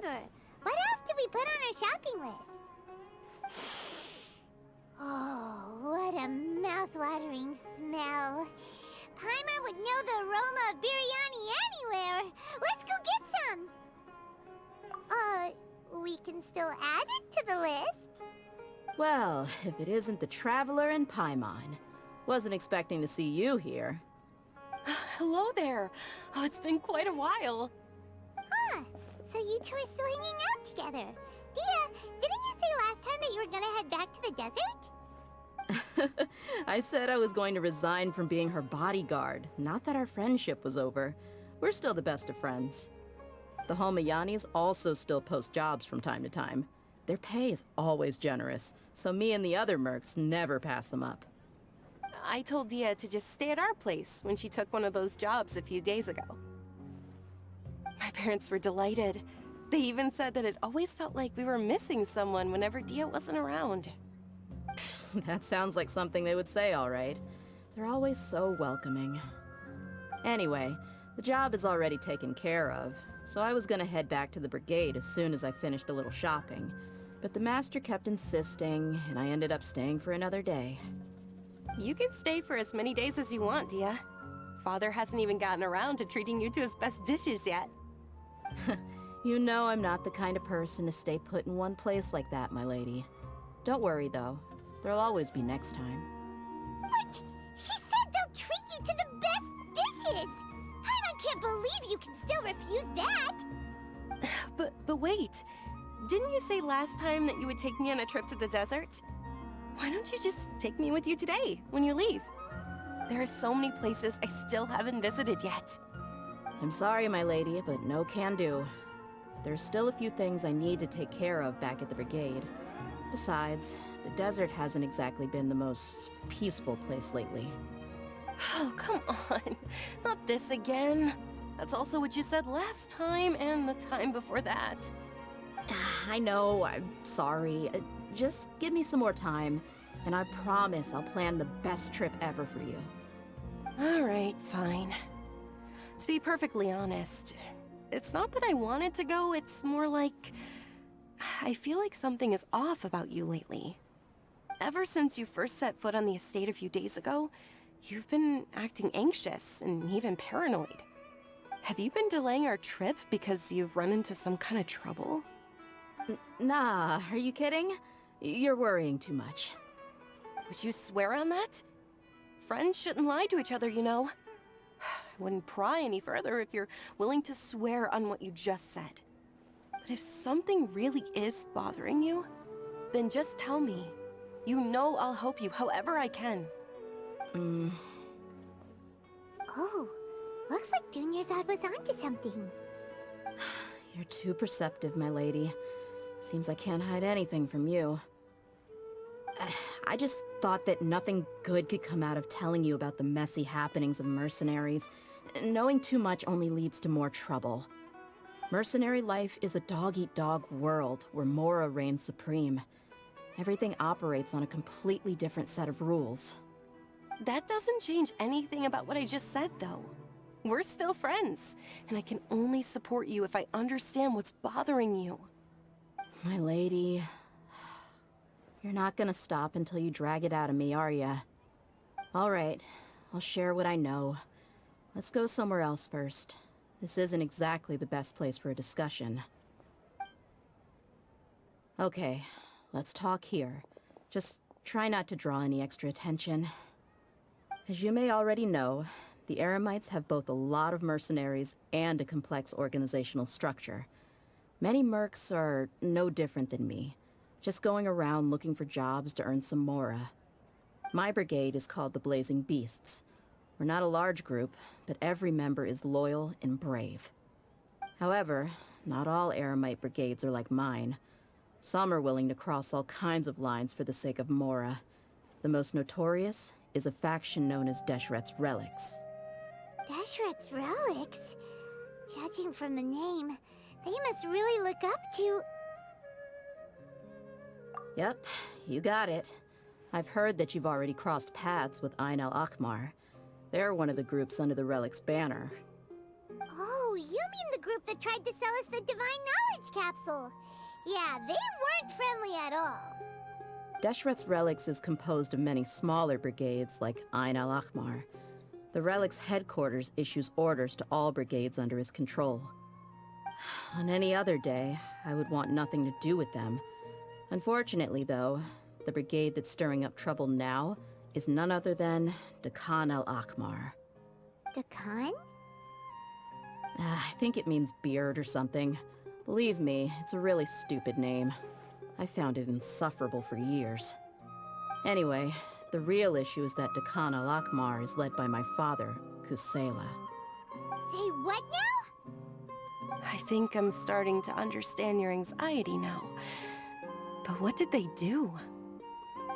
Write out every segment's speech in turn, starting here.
remember. What else did we put on our shopping list? Oh, what a mouth-watering smell. Paimon would know the aroma of biryani anywhere. Let's go get some. We can still add it to the list. Well, if it isn't the Traveler and Paimon. Wasn't expecting to see you here. Hello there. Oh, it's been quite a while. Huh, so you two are still hanging out together. Dehya, didn't you say last time that you were gonna head back to the desert? I said I was going to resign from being her bodyguard, not that our friendship was over. We're still the best of friends. The Holmayanis also still post jobs from time to time. Their pay is always generous, so me and the other mercs never pass them up. I told Dehya to just stay at our place when she took one of those jobs a few days ago. My parents were delighted. They even said that it always felt like we were missing someone whenever Dehya wasn't around. That sounds like something they would say, all right. They're always so welcoming. Anyway, the job is already taken care of, so I was gonna head back to the brigade as soon as I finished a little shopping. But the master kept insisting, and I ended up staying for another day. You can stay for as many days as you want, Dehya. Father hasn't even gotten around to treating you to his best dishes yet. You know I'm not the kind of person to stay put in one place like that, my lady. Don't worry, though. There'll always be next time. But she said they'll treat you to the best dishes! I can't believe you can still refuse that! But wait. Didn't you say last time that you would take me on a trip to the desert? Why don't you just take me with you today, when you leave? There are so many places I still haven't visited yet. I'm sorry, my lady, but no can do. There's still a few things I need to take care of back at the brigade. Besides, the desert hasn't exactly been the most peaceful place lately. Oh, come on. Not this again. That's also what you said last time and the time before that. I know, I'm sorry. Just give me some more time, and I promise I'll plan the best trip ever for you. All right, fine. To be perfectly honest, it's not that I wanted to go, it's more like I feel like something is off about you lately. Ever since you first set foot on the estate a few days ago, you've been acting anxious and even paranoid. Have you been delaying our trip because you've run into some kind of trouble? Nah, are you kidding? You're worrying too much. Would you swear on that? Friends shouldn't lie to each other, you know. I wouldn't pry any further if you're willing to swear on what you just said. But if something really is bothering you, then just tell me. You know I'll help you however I can. Oh, looks like Dunyarzad was onto something. You're too perceptive, my lady. Seems I can't hide anything from you. I just thought that nothing good could come out of telling you about the messy happenings of mercenaries. Knowing too much only leads to more trouble. Mercenary life is a dog-eat-dog world where Mora reigns supreme. Everything operates on a completely different set of rules. That doesn't change anything about what I just said, though. We're still friends, and I can only support you if I understand what's bothering you. My lady, you're not gonna stop until you drag it out of me, are ya? All right, I'll share what I know. Let's go somewhere else first. This isn't exactly the best place for a discussion. Okay, let's talk here. Just try not to draw any extra attention. As you may already know, the Eremites have both a lot of mercenaries and a complex organizational structure. Many mercs are no different than me, just going around looking for jobs to earn some mora. My brigade is called the Blazing Beasts. We're not a large group, but every member is loyal and brave. However, not all Eremite brigades are like mine. Some are willing to cross all kinds of lines for the sake of mora. The most notorious is a faction known as Deshret's Relics. Deshret's Relics? Judging from the name, they must really look up to... Yep, you got it. I've heard that you've already crossed paths with Ain al-Akmar. They're one of the groups under the Relic's banner. Oh, you in the group that tried to sell us the Divine Knowledge Capsule. Yeah, they weren't friendly at all. Deshret's Relics is composed of many smaller brigades like Ain al-Ahmar. The Relic's headquarters issues orders to all brigades under his control. On any other day, I would want nothing to do with them. Unfortunately, though, the brigade that's stirring up trouble now is none other than Dakan al-Ahmar. Dakan? I think it means beard or something. Believe me, it's a really stupid name. I found it insufferable for years. Anyway, the real issue is that Dakan al-Ahmar is led by my father, Kusela. Say what now? I think I'm starting to understand your anxiety now. But what did they do?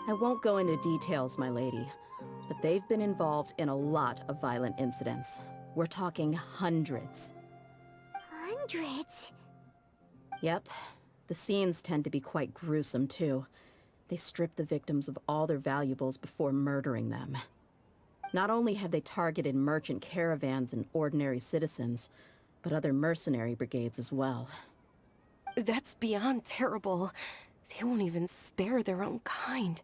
I won't go into details, my lady, but they've been involved in a lot of violent incidents. We're talking hundreds. Hundreds? Yep. The scenes tend to be quite gruesome, too. They strip the victims of all their valuables before murdering them. Not only have they targeted merchant caravans and ordinary citizens, but other mercenary brigades as well. That's beyond terrible. They won't even spare their own kind.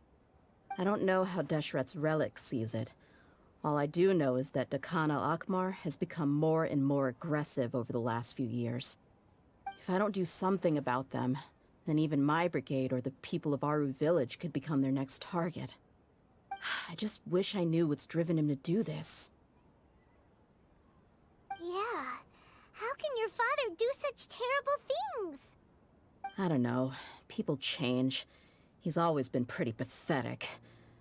I don't know how Deshret's Relic sees it. All I do know is that Dakan al-Ahmar has become more and more aggressive over the last few years. If I don't do something about them, then even my brigade or the people of Aru village could become their next target. I just wish I knew what's driven him to do this. Yeah. How can your father do such terrible things? I don't know. People change. He's always been pretty pathetic.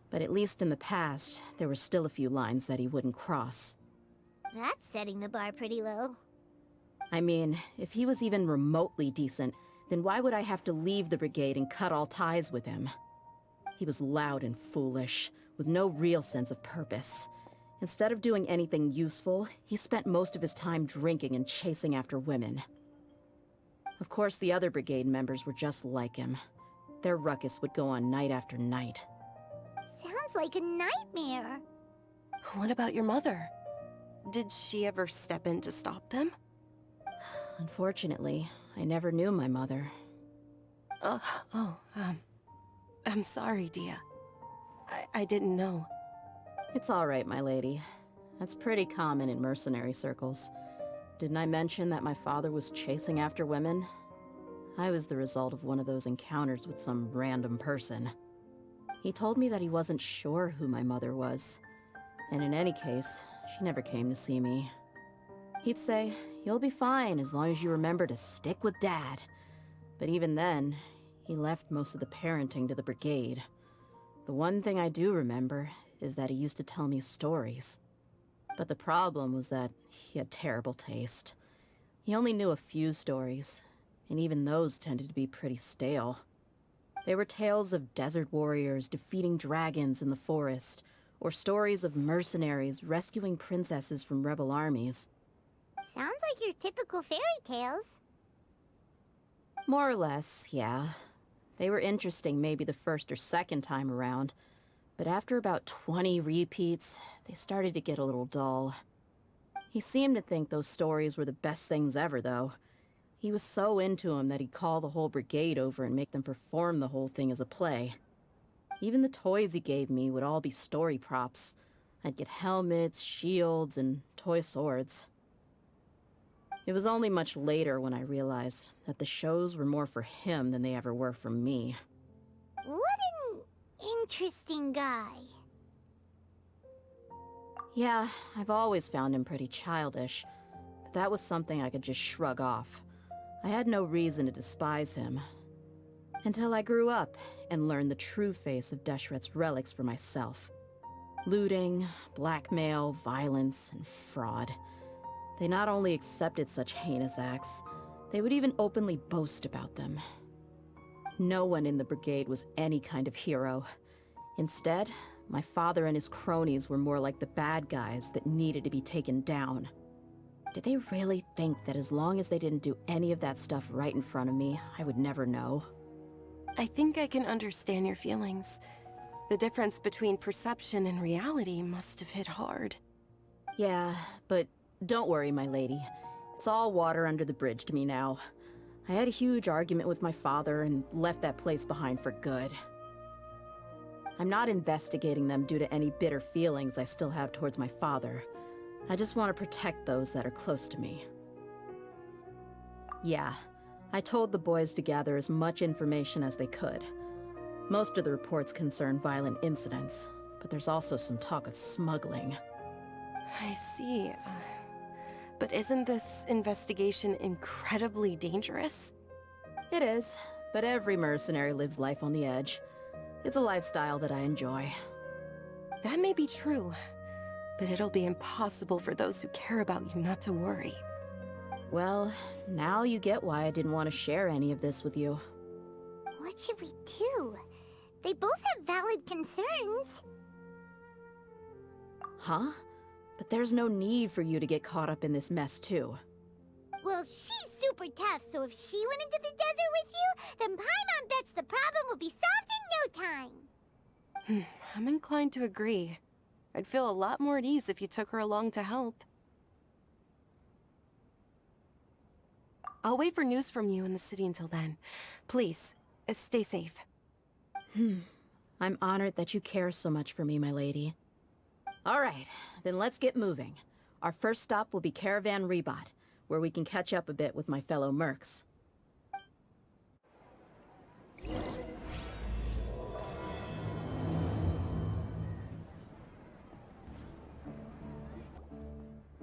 But at least in the past, there were still a few lines that he wouldn't cross. That's setting the bar pretty low. I mean, if he was even remotely decent, then why would I have to leave the brigade and cut all ties with him? He was loud and foolish, with no real sense of purpose. Instead of doing anything useful, he spent most of his time drinking and chasing after women. Of course, the other brigade members were just like him. Their ruckus would go on night after night. Sounds like a nightmare. What about your mother? Did she ever step in to stop them? Unfortunately, I never knew my mother. I'm sorry, Dehya. I didn't know. It's all right, my lady. That's pretty common in mercenary circles. Didn't I mention that my father was chasing after women? I was the result of one of those encounters with some random person. He told me that he wasn't sure who my mother was. And in any case, she never came to see me. He'd say, "You'll be fine as long as you remember to stick with Dad." But even then, he left most of the parenting to the brigade. The one thing I do remember is that he used to tell me stories. But the problem was that he had terrible taste. He only knew a few stories, and even those tended to be pretty stale. They were tales of desert warriors defeating dragons in the forest, or stories of mercenaries rescuing princesses from rebel armies. Sounds like your typical fairy tales. More or less, yeah. They were interesting maybe the first or second time around, but after about 20 repeats, they started to get a little dull. He seemed to think those stories were the best things ever, though. He was so into them that he'd call the whole brigade over and make them perform the whole thing as a play. Even the toys he gave me would all be story props. I'd get helmets, shields, and toy swords. It was only much later when I realized that the shows were more for him than they ever were for me. What an interesting guy. Yeah, I've always found him pretty childish, but that was something I could just shrug off. I had no reason to despise him. Until I grew up and learned the true face of Deshret's Relics for myself. Looting, blackmail, violence, and fraud. They not only accepted such heinous acts, they would even openly boast about them. No one in the brigade was any kind of hero. Instead, my father and his cronies were more like the bad guys that needed to be taken down. Did they really think that as long as they didn't do any of that stuff right in front of me, I would never know? I think I can understand your feelings. The difference between perception and reality must have hit hard. Yeah, but don't worry, my lady. It's all water under the bridge to me now. I had a huge argument with my father and left that place behind for good. I'm not investigating them due to any bitter feelings I still have towards my father. I just want to protect those that are close to me. Yeah, I told the boys to gather as much information as they could. Most of the reports concern violent incidents, but there's also some talk of smuggling. I see. But isn't this investigation incredibly dangerous? It is, but every mercenary lives life on the edge. It's a lifestyle that I enjoy. That may be true, but it'll be impossible for those who care about you not to worry. Well, now you get why I didn't want to share any of this with you. What should we do? They both have valid concerns. Huh? But there's no need for you to get caught up in this mess, too. Well, she's super tough, so if she went into the desert with you, then Paimon bets the problem will be solved in no time. I'm inclined to agree. I'd feel a lot more at ease if you took her along to help. I'll wait for news from you in the city until then. Please, stay safe. I'm honored that you care so much for me, my lady. All right, then let's get moving. Our first stop will be Caravan Rebot, where we can catch up a bit with my fellow mercs.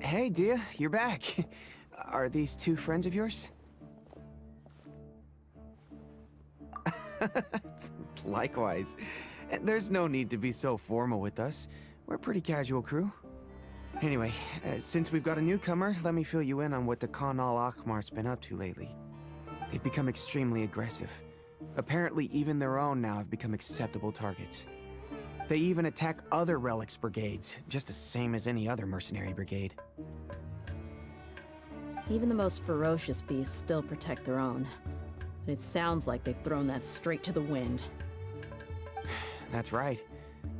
Hey, Dehya, you're back. Are these two friends of yours? Likewise. There's no need to be so formal with us. We're a pretty casual crew. Anyway, since we've got a newcomer, let me fill you in on what the Khan al-Ahmar's been up to lately. They've become extremely aggressive. Apparently, even their own now have become acceptable targets. They even attack other relics brigades, just the same as any other mercenary brigade. Even the most ferocious beasts still protect their own. But it sounds like they've thrown that straight to the wind. That's right.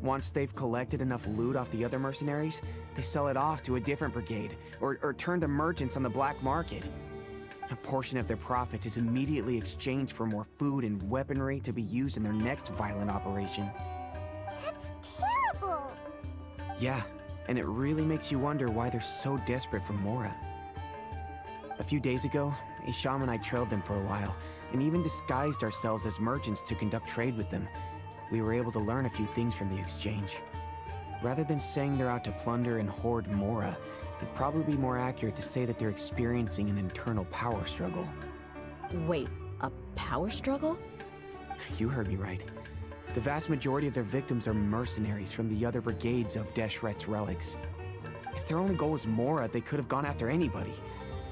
Once they've collected enough loot off the other mercenaries, they sell it off to a different brigade, or turn to merchants on the black market. A portion of their profits is immediately exchanged for more food and weaponry to be used in their next violent operation. That's terrible! Yeah, and it really makes you wonder why they're so desperate for Mora. A few days ago, Isham and I trailed them for a while, and even disguised ourselves as merchants to conduct trade with them. We were able to learn a few things from the exchange. Rather than saying they're out to plunder and hoard Mora, it'd probably be more accurate to say that they're experiencing an internal power struggle. Wait, a power struggle? You heard me right. The vast majority of their victims are mercenaries from the other brigades of Deshret's relics. If their only goal was Mora, they could have gone after anybody.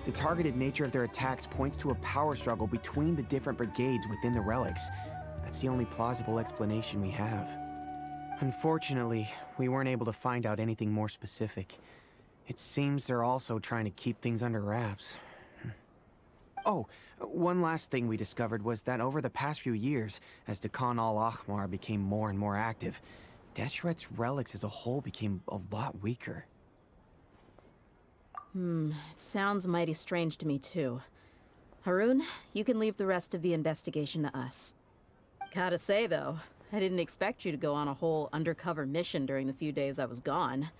The targeted nature of their attacks points to a power struggle between the different brigades within the relics. That's the only plausible explanation we have. Unfortunately, we weren't able to find out anything more specific. It seems they're also trying to keep things under wraps. Oh, one last thing we discovered was that over the past few years, as the Khan al-Ahmar became more and more active, Deshret's relics as a whole became a lot weaker. It sounds mighty strange to me too. Harun, you can leave the rest of the investigation to us. Gotta say though, I didn't expect you to go on a whole undercover mission during the few days I was gone.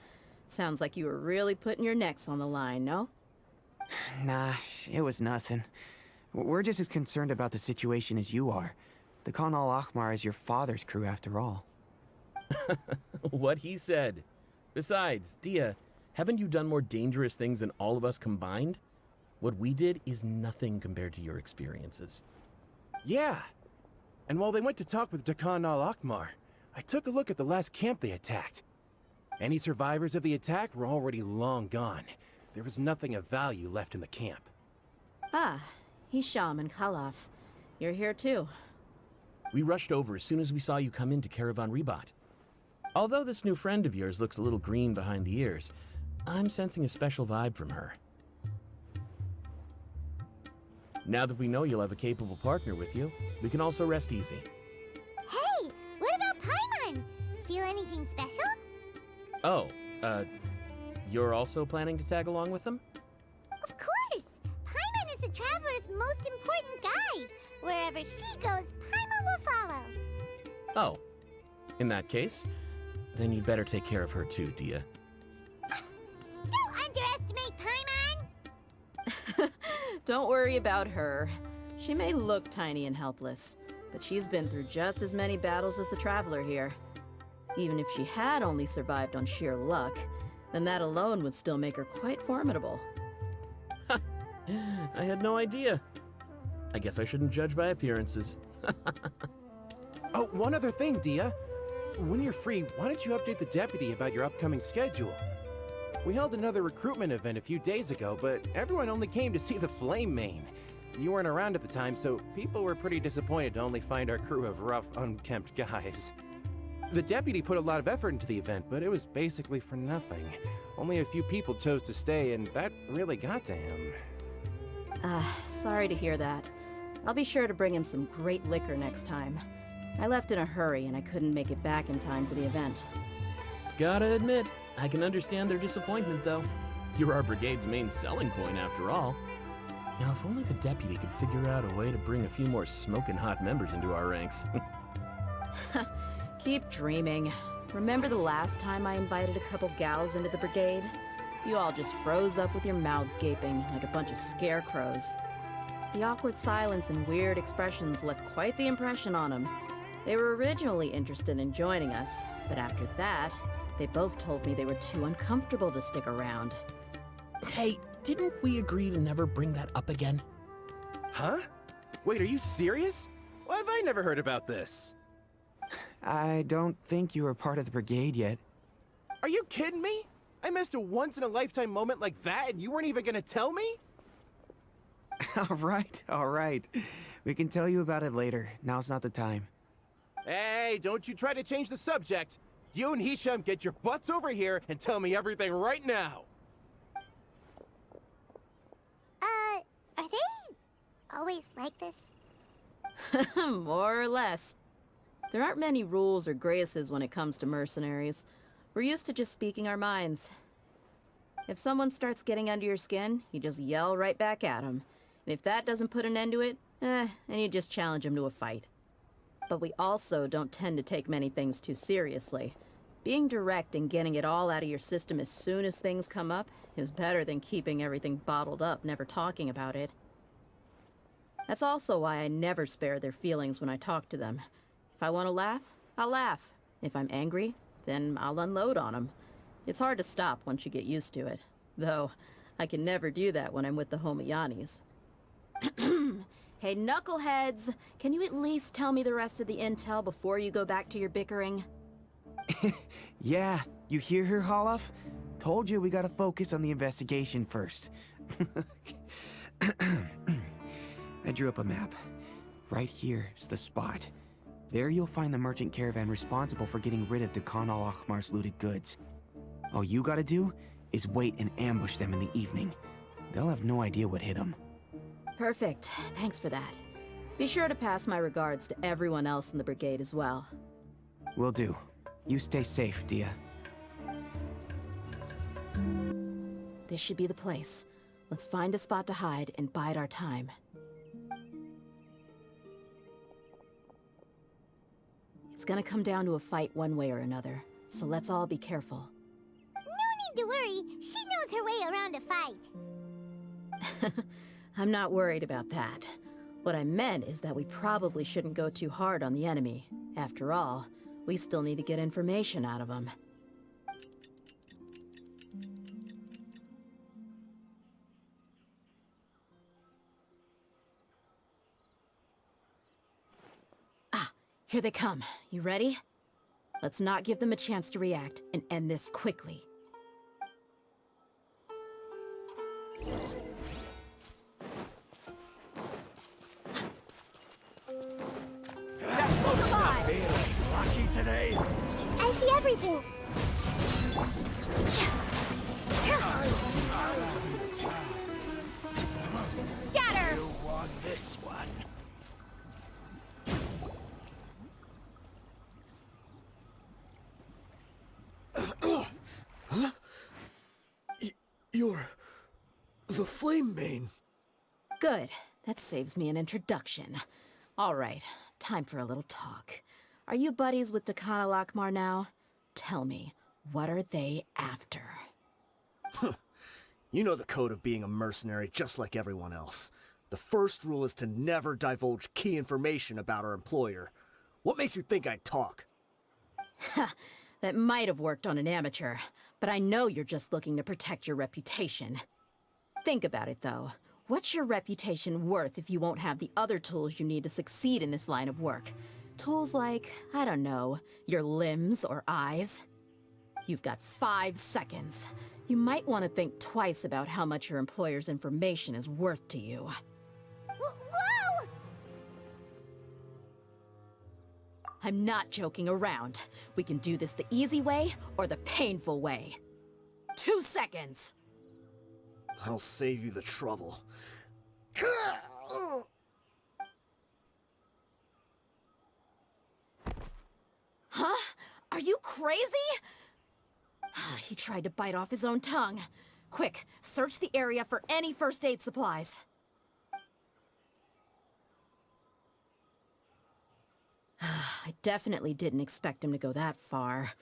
Sounds like you were really putting your necks on the line, no? Nah, it was nothing. We're just as concerned about the situation as you are. The Khan al-Ahmar is your father's crew after all. What he said. Besides, Dehya, haven't you done more dangerous things than all of us combined? What we did is nothing compared to your experiences. Yeah. And while they went to talk with Khan al-Ahmar, I took a look at the last camp they attacked. Any survivors of the attack were already long gone. There was nothing of value left in the camp. Ah, Hisham and Khalaf. You're here too. We rushed over as soon as we saw you come into Caravan Rebot. Although this new friend of yours looks a little green behind the ears, I'm sensing a special vibe from her. Now that we know you'll have a capable partner with you, we can also rest easy. Hey, what about Paimon? Feel anything special? Oh, you're also planning to tag along with them? Of course! most important guide. Wherever she goes, Paimon will follow. Oh, in that case, then you'd better take care of her too, Dehya. Don't underestimate Paimon! Don't worry about her. She may look tiny and helpless, but she's been through just as many battles as the Traveler here. Even if she had only survived on sheer luck, then that alone would still make her quite formidable. I had no idea. I guess I shouldn't judge by appearances. Oh, one other thing, Dehya. When you're free, why don't you update the deputy about your upcoming schedule? We held another recruitment event a few days ago, but everyone only came to see the Flame Main. You weren't around at the time, so people were pretty disappointed to only find our crew of rough, unkempt guys. The deputy put a lot of effort into the event, but it was basically for nothing. Only a few people chose to stay, and that really got to him. Sorry to hear that. I'll be sure to bring him some great liquor next time. I left in a hurry and I couldn't make it back in time for the event. Gotta admit, I can understand their disappointment, though. You're our brigade's main selling point, after all. Now, if only the deputy could figure out a way to bring a few more smoking hot members into our ranks. Keep dreaming. Remember the last time I invited a couple gals into the brigade? You all just froze up with your mouths gaping like a bunch of scarecrows. The awkward silence and weird expressions left quite the impression on them. They were originally interested in joining us, but after that, they both told me they were too uncomfortable to stick around. Hey, didn't we agree to never bring that up again? Huh? Wait, are you serious? Why have I never heard about this? I don't think you were part of the brigade yet. Are you kidding me? I missed a once-in-a-lifetime moment like that and you weren't even gonna tell me? All right. We can tell you about it later. Now's not the time. Hey, don't you try to change the subject. You and Hisham get your butts over here and tell me everything right now. Are they always like this? More or less. There aren't many rules or graces when it comes to mercenaries. We're used to just speaking our minds. If someone starts getting under your skin, you just yell right back at them. And if that doesn't put an end to it, then you just challenge them to a fight. But we also don't tend to take many things too seriously. Being direct and getting it all out of your system as soon as things come up is better than keeping everything bottled up, never talking about it. That's also why I never spare their feelings when I talk to them. If I want to laugh, I'll laugh. If I'm angry, then I'll unload on them. It's hard to stop once you get used to it. Though, I can never do that when I'm with the Homiyanis. Hey, knuckleheads! Can you at least tell me the rest of the intel before you go back to your bickering? Yeah, you hear her, Holof? Told you we gotta focus on the investigation first. I drew up a map. Right here is the spot. There you'll find the merchant caravan responsible for getting rid of Dehya al-Akhmar's looted goods. All you gotta do is wait and ambush them in the evening. They'll have no idea what hit them. Perfect. Thanks for that. Be sure to pass my regards to everyone else in the brigade as well. Will do. You stay safe, Dehya. This should be the place. Let's find a spot to hide and bide our time. It's gonna come down to a fight one way or another, so let's all be careful. No need to worry. She knows her way around a fight. I'm not worried about that. What I meant is that we probably shouldn't go too hard on the enemy. After all, we still need to get information out of them. Ah, here they come. You ready? Let's not give them a chance to react and end this quickly. Today. I see everything. Scatter! You want this one? Huh? You're the Flame Main. Good. That saves me an introduction. All right, time for a little talk. Are you buddies with Dakana Lakmar now? Tell me, what are they after? You know the code of being a mercenary just like everyone else. The first rule is to never divulge key information about our employer. What makes you think I'd talk? Ha, that might have worked on an amateur, but I know you're just looking to protect your reputation. Think about it, though. What's your reputation worth if you won't have the other tools you need to succeed in this line of work? Tools like, I don't know, your limbs or eyes? You've got 5 seconds. You might want to think twice about how much your employer's information is worth to you. Whoa! I'm not joking around. We can do this the easy way or the painful way. 2 seconds! I'll save you the trouble. Huh? Are you crazy? He tried to bite off his own tongue. Quick, search the area for any first aid supplies. I definitely didn't expect him to go that far.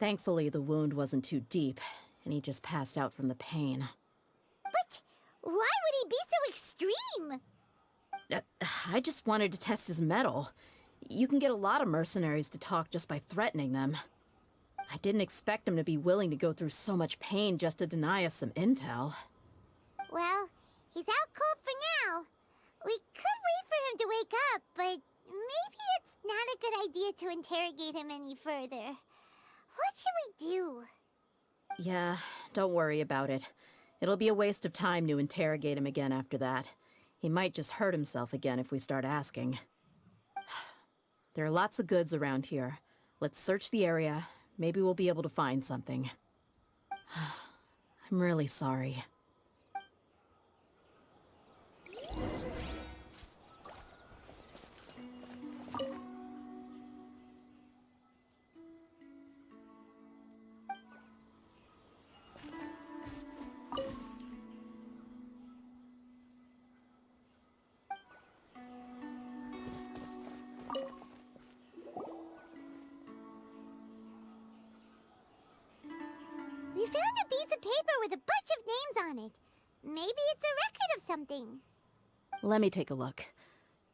Thankfully, the wound wasn't too deep, and he just passed out from the pain. But why would he be so extreme? I just wanted to test his mettle. You can get a lot of mercenaries to talk just by threatening them. I didn't expect him to be willing to go through so much pain just to deny us some intel. Well, he's out cold for now. We could wait for him to wake up, but maybe it's not a good idea to interrogate him any further. What should we do? Yeah, don't worry about it. It'll be a waste of time to interrogate him again after that. He might just hurt himself again if we start asking. There are lots of goods around here. Let's search the area. Maybe we'll be able to find something. I'm really sorry. We found a piece of paper with a bunch of names on it. Maybe it's a record of something. Let me take a look.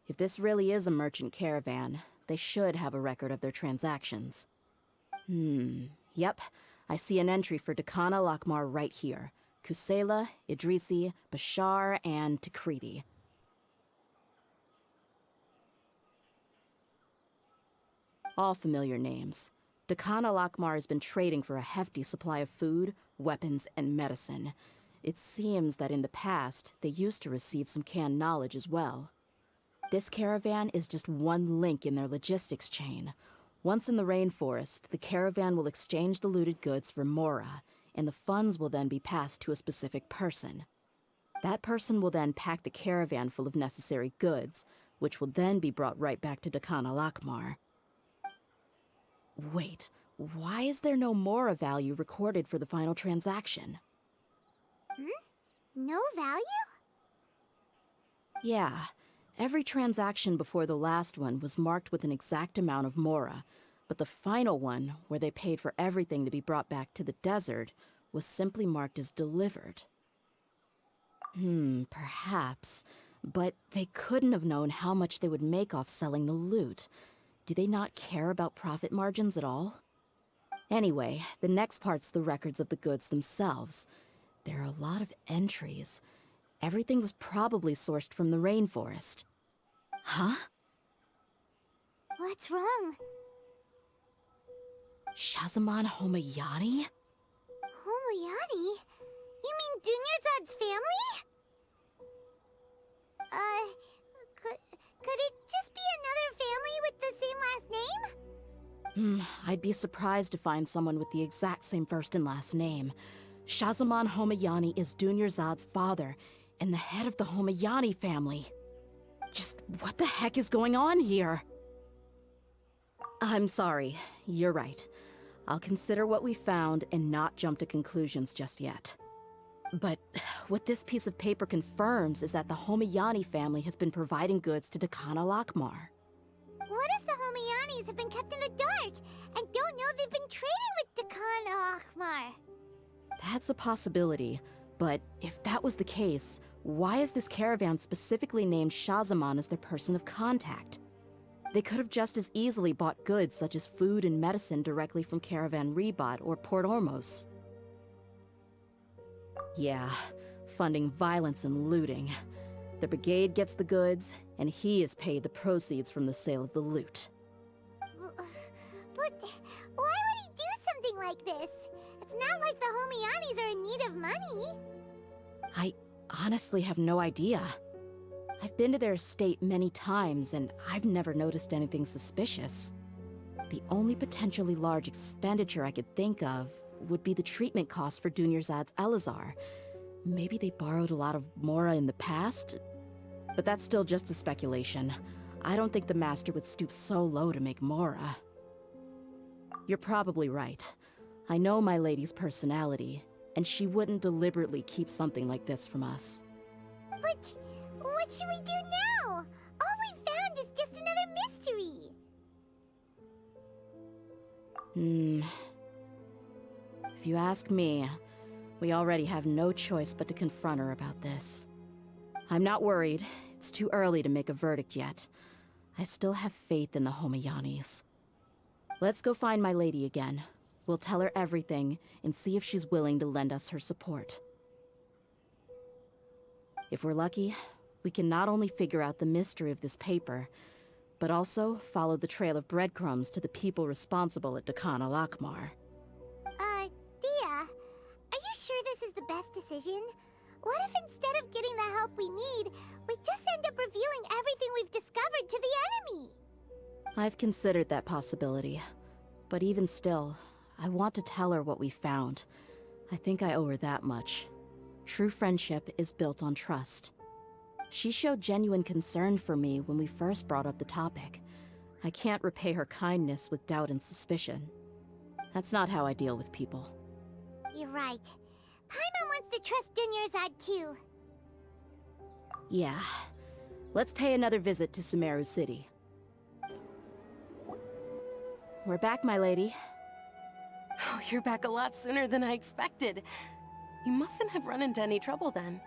If this really is a merchant caravan, they should have a record of their transactions. Yep. I see an entry for Dakana Lakmar right here. Kusela, Idrisi, Bashar, and Takriti. All familiar names. Dakana Lakmar has been trading for a hefty supply of food, weapons, and medicine. It seems that in the past, they used to receive some canned knowledge as well. This caravan is just one link in their logistics chain. Once in the rainforest, the caravan will exchange the looted goods for Mora, and the funds will then be passed to a specific person. That person will then pack the caravan full of necessary goods, which will then be brought right back to Dakana Lakmar. Wait, why is there no Mora value recorded for the final transaction? No value? Yeah, every transaction before the last one was marked with an exact amount of Mora, but the final one, where they paid for everything to be brought back to the desert, was simply marked as delivered. Perhaps, but they couldn't have known how much they would make off selling the loot. Do they not care about profit margins at all? Anyway, the next part's the records of the goods themselves. There are a lot of entries. Everything was probably sourced from the rainforest. Huh? What's wrong? Shazaman Homayani? Homayani? You mean Dunyarzad's family? Could it just be another family with the same last name? I'd be surprised to find someone with the exact same first and last name. Shazaman Homayani is Dunyarzad's father, and the head of the Homayani family. Just what the heck is going on here? I'm sorry, you're right. I'll consider what we found and not jump to conclusions just yet. But what this piece of paper confirms is that the Homayani family has been providing goods to Dakana Lakmar. What if the Homayanis have been kept in the dark and don't know they've been trading with Dakan Akhmar? That's a possibility, but if that was the case, why is this caravan specifically named Shazaman as their person of contact? They could have just as easily bought goods such as food and medicine directly from Caravan Rebot or Port Ormos. Yeah, funding violence and looting. The brigade gets the goods, and he is paid the proceeds from the sale of the loot. But why would he do something like this? It's not like the Homayanis are in need of money. I honestly have no idea. I've been to their estate many times, and I've never noticed anything suspicious. The only potentially large expenditure I could think of would be the treatment costs for Dunyarzad's Elazar. Maybe they borrowed a lot of Mora in the past? But that's still just a speculation. I don't think the Master would stoop so low to make Mora. You're probably right. I know my lady's personality, and she wouldn't deliberately keep something like this from us. But what should we do now? All we found is just another mystery. If you ask me, we already have no choice but to confront her about this. I'm not worried. It's too early to make a verdict yet. I still have faith in the Homayanis. Let's go find my lady again. We'll tell her everything and see if she's willing to lend us her support. If we're lucky, we can not only figure out the mystery of this paper, but also follow the trail of breadcrumbs to the people responsible at Dakana Lakmar. Dehya, are you sure this is the best decision? What if instead of getting the help we need, we just end up revealing everything we've discovered to the enemy? I've considered that possibility, but even still, I want to tell her what we found. I think I owe her that much. True friendship is built on trust. She showed genuine concern for me when we first brought up the topic. I can't repay her kindness with doubt and suspicion. That's not how I deal with people. You're right. Paimon wants to trust Dunyarzad too. Yeah. Let's pay another visit to Sumeru City. We're back, my lady. Oh, you're back a lot sooner than I expected. You mustn't have run into any trouble then.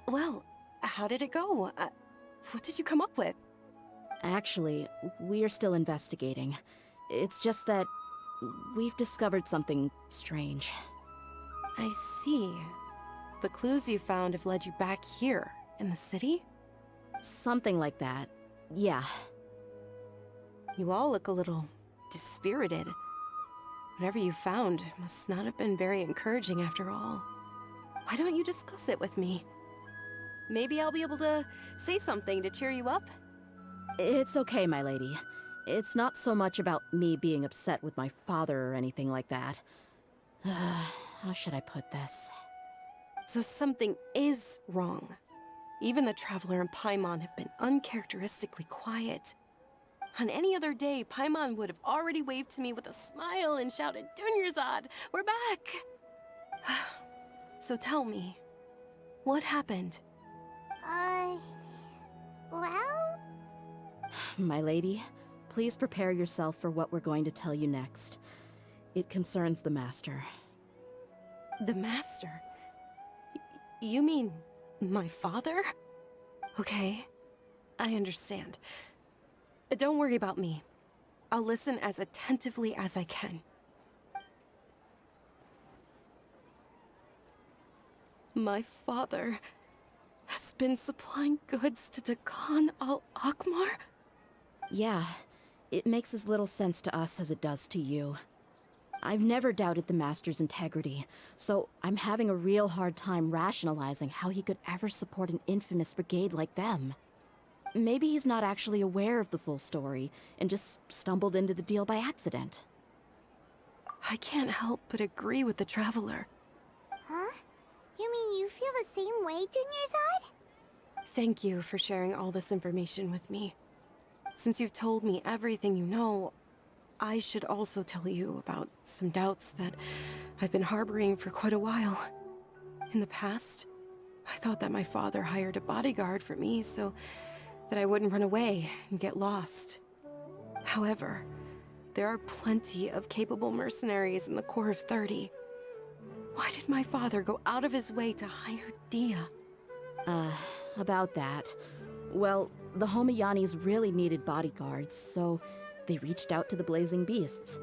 Well, how did it go? What did you come up with? Actually, we are still investigating. It's just that we've discovered something strange. I see. The clues you found have led you back here, in the city? Something like that. Yeah. You all look a little dispirited. Whatever you found must not have been very encouraging after all. Why don't you discuss it with me? Maybe I'll be able to say something to cheer you up? It's okay, my lady. It's not so much about me being upset with my father or anything like that. How should I put this? So something is wrong. Even the Traveler and Paimon have been uncharacteristically quiet. On any other day, Paimon would have already waved to me with a smile and shouted, "Dunyarzad, we're back!" So tell me, what happened? Well? My lady, please prepare yourself for what we're going to tell you next. It concerns the Master. The Master? You mean my father? Okay, I understand. Don't worry about me. I'll listen as attentively as I can. My father has been supplying goods to Dakan al-Akmar? Yeah, it makes as little sense to us as it does to you. I've never doubted the Master's integrity, so I'm having a real hard time rationalizing how he could ever support an infamous brigade like them. Maybe he's not actually aware of the full story and just stumbled into the deal by accident. I can't help but agree with the Traveler. Huh? You mean you feel the same way, Dunyarzad? Thank you for sharing all this information with me. Since you've told me everything you know, I should also tell you about some doubts that I've been harboring for quite a while. In the past, I thought that my father hired a bodyguard for me so that I wouldn't run away and get lost. However, there are plenty of capable mercenaries in the Corps of 30. Why did my father go out of his way to hire Dehya? About that. Well, the Homiyanis really needed bodyguards, so they reached out to the Blazing Beasts.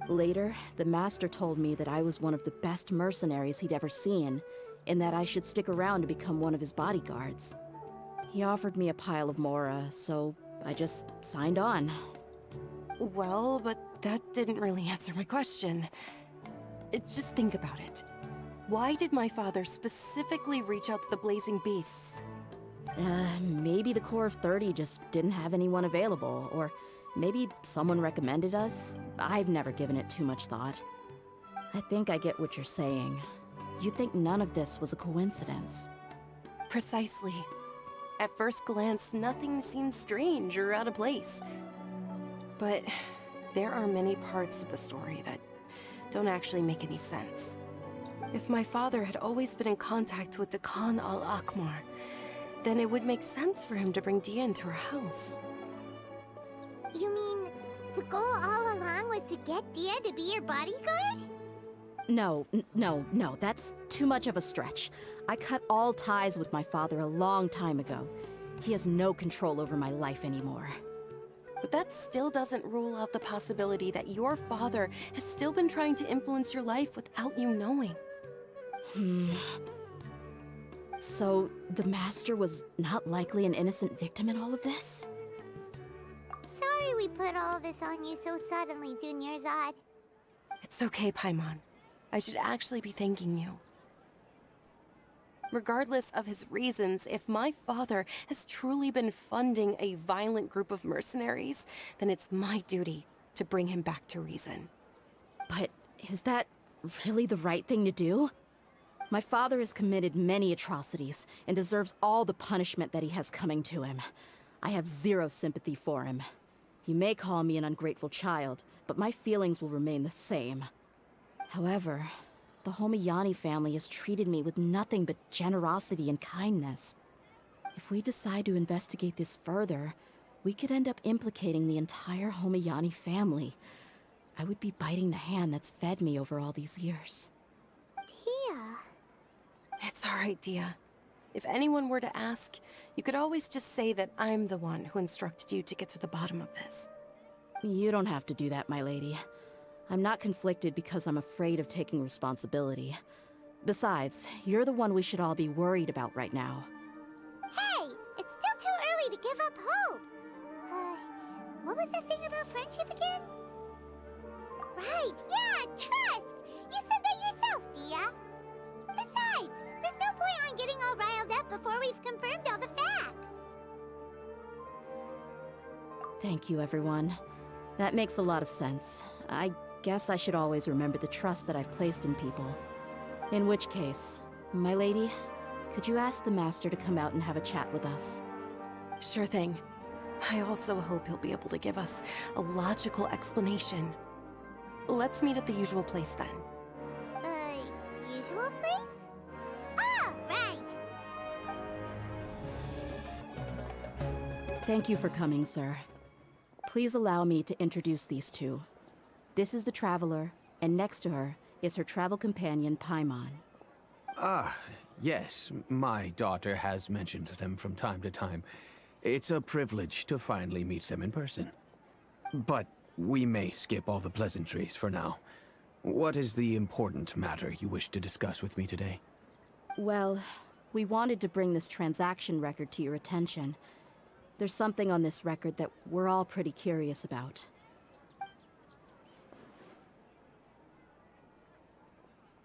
Later, the Master told me that I was one of the best mercenaries he'd ever seen, and that I should stick around to become one of his bodyguards. He offered me a pile of mora, so I just signed on. Well, but that didn't really answer my question. Just think about it. Why did my father specifically reach out to the Blazing Beasts? Maybe the Corps of 30 just didn't have anyone available, or maybe someone recommended us. I've never given it too much thought. I think I get what you're saying. You think none of this was a coincidence. Precisely. At first glance, nothing seems strange or out of place. But there are many parts of the story that don't actually make any sense. If my father had always been in contact with Dakan al-Akmar, then it would make sense for him to bring Dehya into her house. You mean the goal all along was to get Dehya to be your bodyguard? No, that's too much of a stretch. I cut all ties with my father a long time ago. He has no control over my life anymore. But that still doesn't rule out the possibility that your father has still been trying to influence your life without you knowing. So, the Master was not likely an innocent victim in all of this? Sorry we put all this on you so suddenly, Dunyarzad. It's okay, Paimon. I should actually be thanking you. Regardless of his reasons, if my father has truly been funding a violent group of mercenaries, then it's my duty to bring him back to reason. But is that really the right thing to do? My father has committed many atrocities and deserves all the punishment that he has coming to him. I have zero sympathy for him. You may call me an ungrateful child, but my feelings will remain the same. However, the Homiyani family has treated me with nothing but generosity and kindness. If we decide to investigate this further, we could end up implicating the entire Homiyani family. I would be biting the hand that's fed me over all these years. Dehya. It's all right, Dehya. If anyone were to ask, you could always just say that I'm the one who instructed you to get to the bottom of this. You don't have to do that, my lady. I'm not conflicted because I'm afraid of taking responsibility. Besides, you're the one we should all be worried about right now. Hey, it's still too early to give up hope. What was the thing about friendship again? Right, yeah, trust! You said that yourself, Dehya. Besides, there's no point on getting all riled up before we've confirmed all the facts. Thank you, everyone. That makes a lot of sense. I guess I should always remember the trust that I've placed in people. In which case, my lady, could you ask the Master to come out and have a chat with us? Sure thing. I also hope he'll be able to give us a logical explanation. Let's meet at the usual place then. Usual place? Ah, right! Thank you for coming, sir. Please allow me to introduce these two. This is the Traveler, and next to her is her travel companion, Paimon. Ah, yes, my daughter has mentioned them from time to time. It's a privilege to finally meet them in person. But we may skip all the pleasantries for now. What is the important matter you wish to discuss with me today? Well, we wanted to bring this transaction record to your attention. There's something on this record that we're all pretty curious about.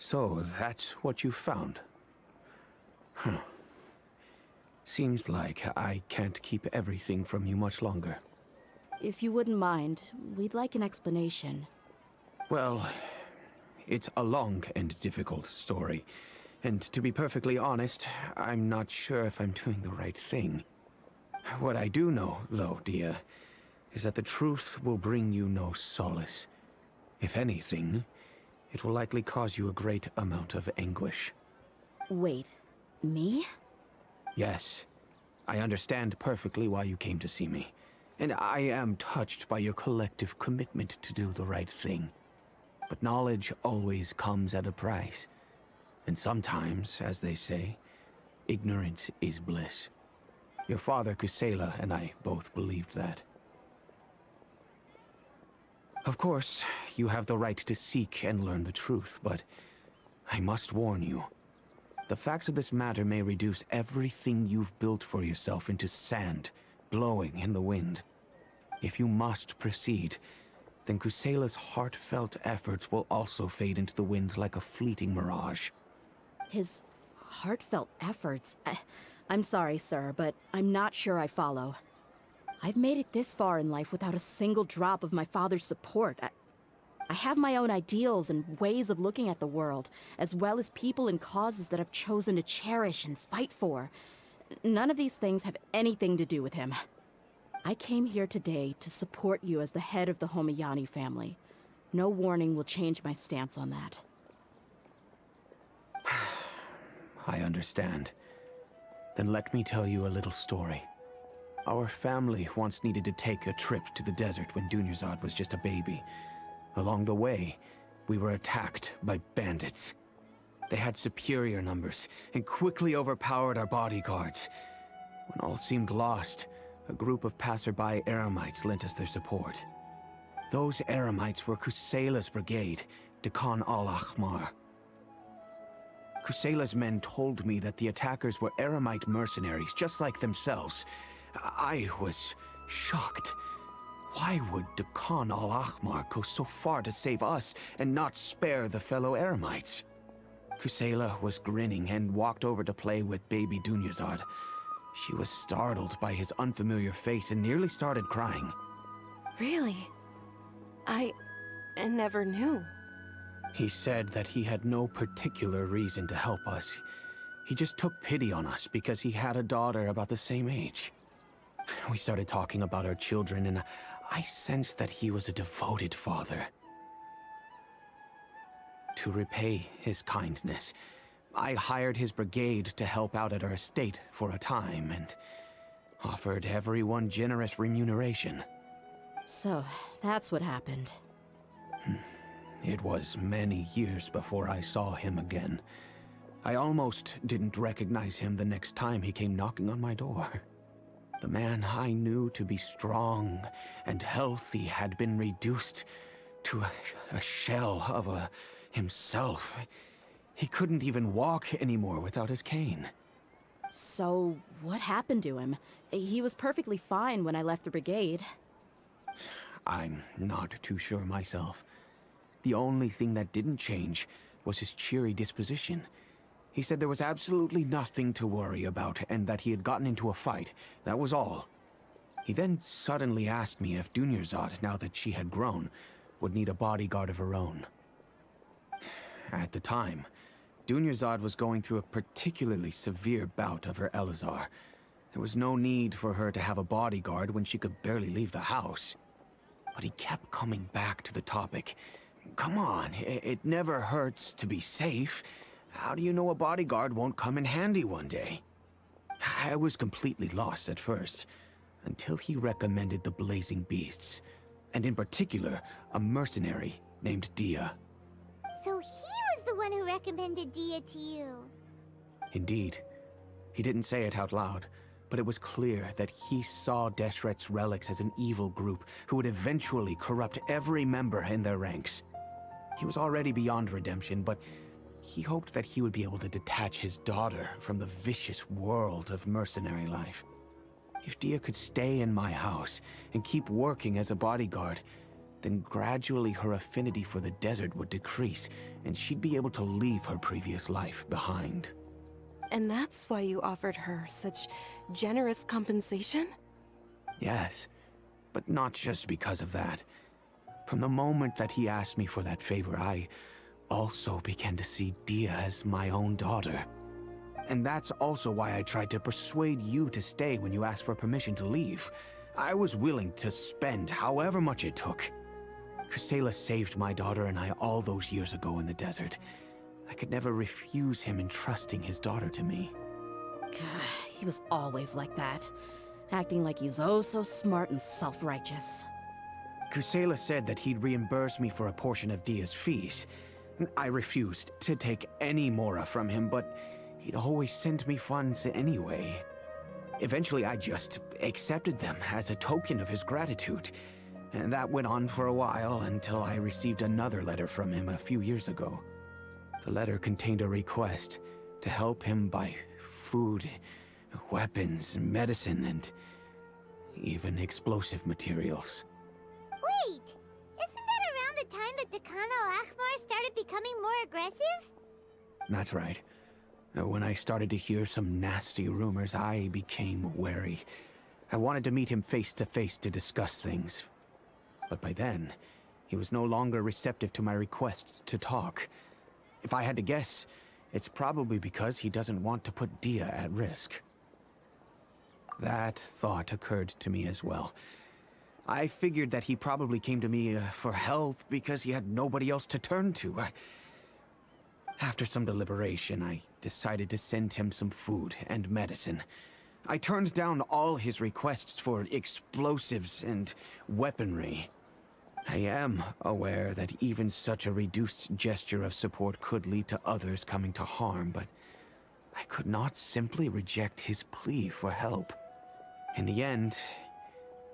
So, that's what you found? Huh. Seems like I can't keep everything from you much longer. If you wouldn't mind, we'd like an explanation. Well, it's a long and difficult story. And to be perfectly honest, I'm not sure if I'm doing the right thing. What I do know, though, Dehya, is that the truth will bring you no solace. If anything, it will likely cause you a great amount of anguish. Wait, me? Yes. I understand perfectly why you came to see me. And I am touched by your collective commitment to do the right thing. But knowledge always comes at a price. And sometimes, as they say, ignorance is bliss. Your father, Kusela, and I both believed that. Of course, you have the right to seek and learn the truth, but I must warn you. The facts of this matter may reduce everything you've built for yourself into sand, blowing in the wind. If you must proceed, then Kusela's heartfelt efforts will also fade into the wind like a fleeting mirage. His heartfelt efforts? I'm sorry, sir, but I'm not sure I follow. I've made it this far in life without a single drop of my father's support. I have my own ideals and ways of looking at the world, as well as people and causes that I've chosen to cherish and fight for. None of these things have anything to do with him. I came here today to support you as the head of the Homiyani family. No warning will change my stance on that. I understand. Then let me tell you a little story. Our family once needed to take a trip to the desert when Dunyarzad was just a baby. Along the way, we were attacked by bandits. They had superior numbers and quickly overpowered our bodyguards. When all seemed lost, a group of passerby Eremites lent us their support. Those Eremites were Kusela's brigade, Dehya al-Ahmar. Kusela's men told me that the attackers were Eremite mercenaries, just like themselves. I was shocked. Why would Dehya al-Ahmar go so far to save us and not spare the fellow Eremites? Kusela was grinning and walked over to play with baby Dunyarzad. She was startled by his unfamiliar face and nearly started crying. Really? I never knew. He said that he had no particular reason to help us. He just took pity on us because he had a daughter about the same age. We started talking about our children, and I sensed that he was a devoted father. To repay his kindness, I hired his brigade to help out at our estate for a time, and offered everyone generous remuneration. So, that's what happened. It was many years before I saw him again. I almost didn't recognize him the next time he came knocking on my door. The man I knew to be strong and healthy had been reduced to a shell of himself. He couldn't even walk anymore without his cane. So, what happened to him? He was perfectly fine when I left the brigade. I'm not too sure myself. The only thing that didn't change was his cheery disposition. He said there was absolutely nothing to worry about and that he had gotten into a fight. That was all. He then suddenly asked me if Dunyarzad, now that she had grown, would need a bodyguard of her own. At the time, Dunyarzad was going through a particularly severe bout of her Elazar. There was no need for her to have a bodyguard when she could barely leave the house. But he kept coming back to the topic. Come on, it never hurts to be safe. How do you know a bodyguard won't come in handy one day? I was completely lost at first, until he recommended the Blazing Beasts, and in particular, a mercenary named Dehya. So he was the one who recommended Dehya to you. Indeed. He didn't say it out loud, but it was clear that he saw Deshret's relics as an evil group who would eventually corrupt every member in their ranks. He was already beyond redemption, but he hoped that he would be able to detach his daughter from the vicious world of mercenary life. If Dehya could stay in my house and keep working as a bodyguard, then gradually her affinity for the desert would decrease, and she'd be able to leave her previous life behind. And that's why you offered her such generous compensation? Yes, but not just because of that. From the moment that he asked me for that favor, I also began to see Dehya as my own daughter. And that's also why I tried to persuade you to stay when you asked for permission to leave. I was willing to spend however much it took. Kusela saved my daughter and I all those years ago in the desert. I could never refuse him entrusting his daughter to me. He was always like that, acting like he's oh so smart and self-righteous. Kusela said that he'd reimburse me for a portion of Dia's fees. I refused to take any mora from him, but he'd always send me funds anyway. Eventually, I just accepted them as a token of his gratitude. And that went on for a while until I received another letter from him a few years ago. The letter contained a request to help him buy food, weapons, medicine, and even explosive materials. Wait! Isn't that around the time that Decano Akhmar started becoming more aggressive? That's right. When I started to hear some nasty rumors, I became wary. I wanted to meet him face to face to discuss things. But by then, he was no longer receptive to my requests to talk. If I had to guess, it's probably because he doesn't want to put Dia at risk. That thought occurred to me as well. I figured that he probably came to me for help because he had nobody else to turn to. After some deliberation, I decided to send him some food and medicine. I turned down all his requests for explosives and weaponry. I am aware that even such a reduced gesture of support could lead to others coming to harm, but I could not simply reject his plea for help. In the end,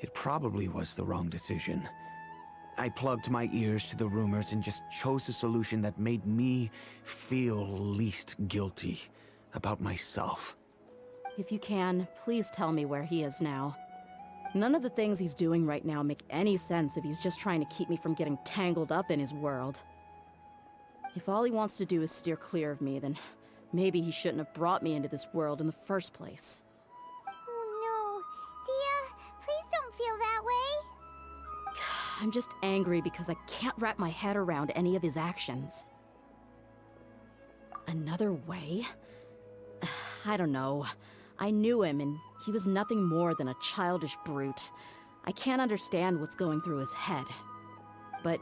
it probably was the wrong decision. I plugged my ears to the rumors and just chose a solution that made me feel least guilty about myself. If you can, please tell me where he is now. None of the things he's doing right now make any sense if he's just trying to keep me from getting tangled up in his world. If all he wants to do is steer clear of me, then maybe he shouldn't have brought me into this world in the first place. Oh no. Dia, please don't feel that way. I'm just angry because I can't wrap my head around any of his actions. Another way? I don't know. I knew him, and he was nothing more than a childish brute. I can't understand what's going through his head. But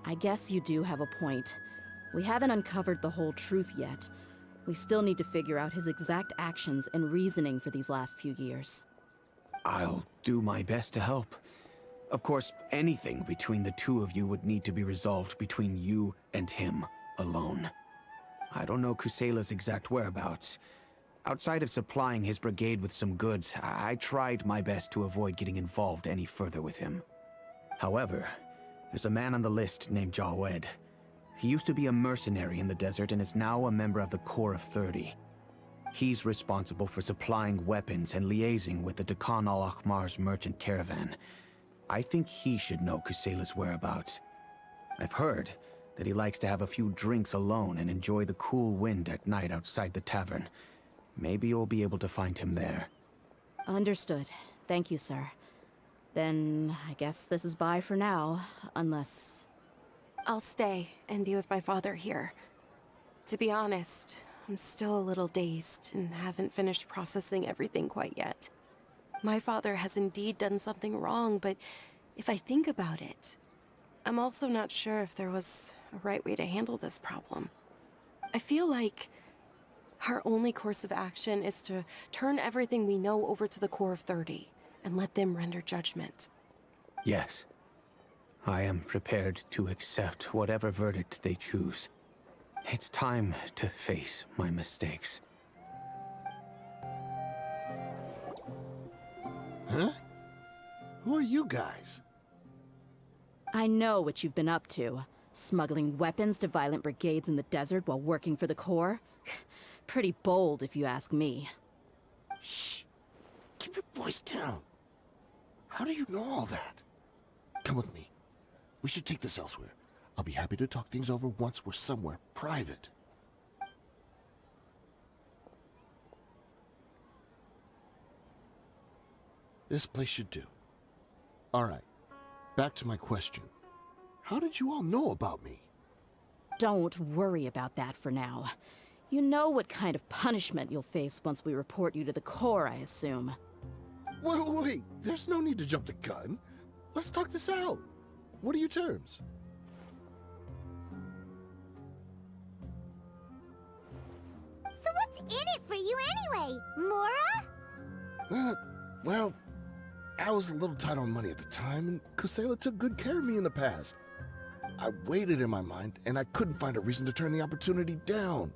I guess you do have a point. We haven't uncovered the whole truth yet. We still need to figure out his exact actions and reasoning for these last few years. I'll do my best to help. Of course, anything between the two of you would need to be resolved between you and him alone. I don't know Kusela's exact whereabouts. Outside of supplying his brigade with some goods, I tried my best to avoid getting involved any further with him. However, there's a man on the list named Jawed. He used to be a mercenary in the desert and is now a member of the Corps of 30. He's responsible for supplying weapons and liaising with the Deccan al-Akhmar's merchant caravan. I think he should know Kusela's whereabouts. I've heard that he likes to have a few drinks alone and enjoy the cool wind at night outside the tavern. Maybe you'll be able to find him there. Understood. Thank you, sir. Then I guess this is bye for now, unless... I'll stay and be with my father here. To be honest, I'm still a little dazed and haven't finished processing everything quite yet. My father has indeed done something wrong, but if I think about it, I'm also not sure if there was a right way to handle this problem. I feel like our only course of action is to turn everything we know over to the Corps of 30 and let them render judgment. Yes. I am prepared to accept whatever verdict they choose. It's time to face my mistakes. Huh? Who are you guys? I know what you've been up to. Smuggling weapons to violent brigades in the desert while working for the Corps. Pretty bold, if you ask me. Shh. Keep your voice down. How do you know all that? Come with me. We should take this elsewhere. I'll be happy to talk things over once we're somewhere private. This place should do. All right. Back to my question. How did you all know about me? Don't worry about that for now. You know what kind of punishment you'll face once we report you to the Corps, I assume. Wait. There's no need to jump the gun. Let's talk this out. What are your terms? What's in it for you anyway, Mora? Well, I was a little tight on money at the time, and Kusela took good care of me in the past. I weighed it in my mind, and I couldn't find a reason to turn the opportunity down.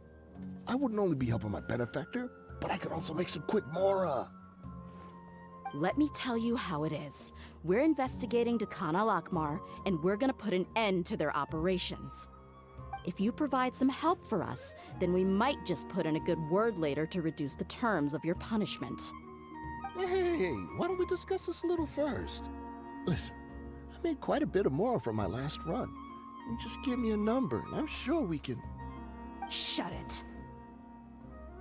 I wouldn't only be helping my benefactor, but I could also make some quick Mora. Let me tell you how it is. We're investigating Dehya Lakmar, and we're gonna put an end to their operations. If you provide some help for us, then we might just put in a good word later to reduce the terms of your punishment. Hey, why don't we discuss this a little first? Listen, I made quite a bit of Mora from my last run. You just give me a number, and I'm sure we can... Shut it.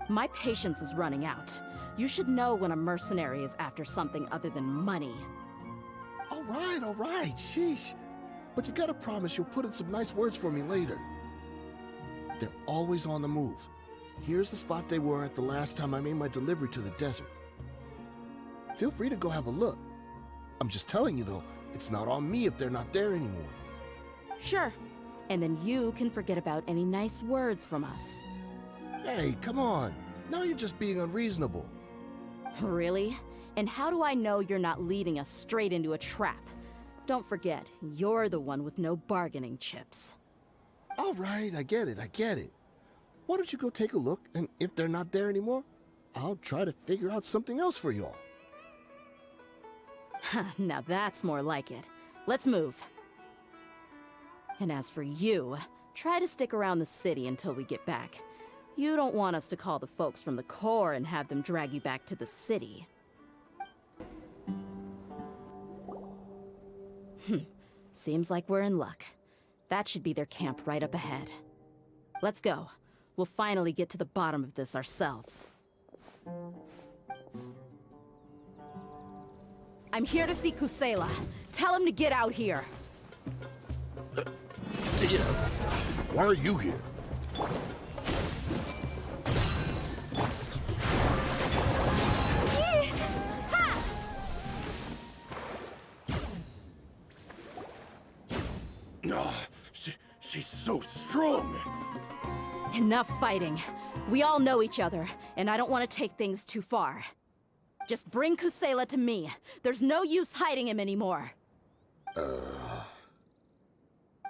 My patience is running out. You should know when a mercenary is after something other than money. All right, sheesh. But you gotta promise you'll put in some nice words for me later. They're always on the move. Here's the spot they were at the last time I made my delivery to the desert. Feel free to go have a look. I'm just telling you though, it's not on me if they're not there anymore. Sure. And then you can forget about any nice words from us. Hey, come on. Now you're just being unreasonable. Really? And how do I know you're not leading us straight into a trap? Don't forget, you're the one with no bargaining chips. All right, I get it. Why don't you go take a look, and if they're not there anymore, I'll try to figure out something else for y'all. Now that's more like it. Let's move. And as for you, try to stick around the city until we get back. You don't want us to call the folks from the Corps and have them drag you back to the city. Seems like we're in luck. That should be their camp right up ahead. Let's go. We'll finally get to the bottom of this ourselves. I'm here to see Kusela. Tell him to get out here. Dehya, why are you here? She's so strong! Enough fighting. We all know each other, and I don't want to take things too far. Just bring Kusela to me. There's no use hiding him anymore.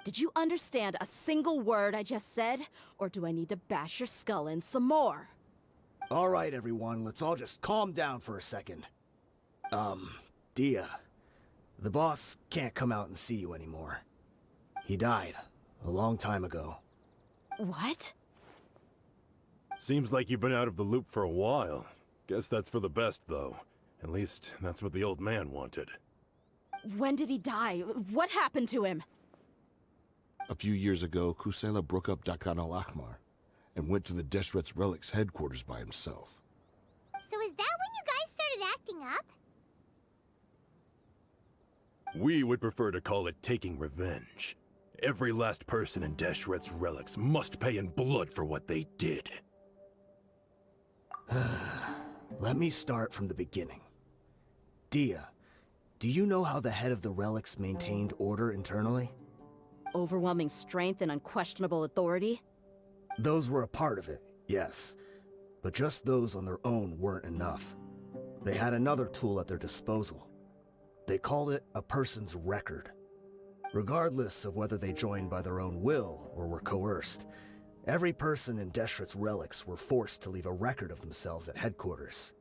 Did you understand a single word I just said? Or do I need to bash your skull in some more? All right, everyone, let's all just calm down for a second. Dehya, the boss can't come out and see you anymore. He died a long time ago. What? Seems like you've been out of the loop for a while. Guess that's for the best, though. At least, that's what the old man wanted. When did he die? What happened to him? A few years ago, Kusela broke up Dehya Lakmar and went to the Deshret's Relics headquarters by himself. So is that when you guys started acting up? We would prefer to call it taking revenge. Every last person in Deshret's Relics must pay in blood for what they did. Let me start from the beginning. Dehya, do you know how the head of the Relics maintained order internally? Overwhelming strength and unquestionable authority? Those were a part of it, yes. But just those on their own weren't enough. They had another tool at their disposal. They called it a person's record. Regardless of whether they joined by their own will or were coerced, every person in Deshret's Relics were forced to leave a record of themselves at headquarters.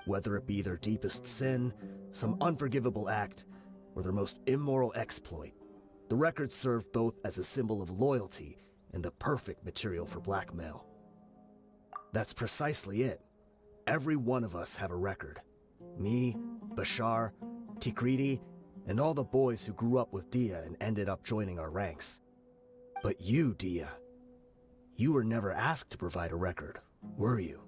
Whether it be their deepest sin, some unforgivable act, or their most immoral exploit, the record served both as a symbol of loyalty and the perfect material for blackmail. That's precisely it. Every one of us have a record. Me, Bashar, Tikriti, and all the boys who grew up with Dehya and ended up joining our ranks. But you, Dehya, you were never asked to provide a record, were you?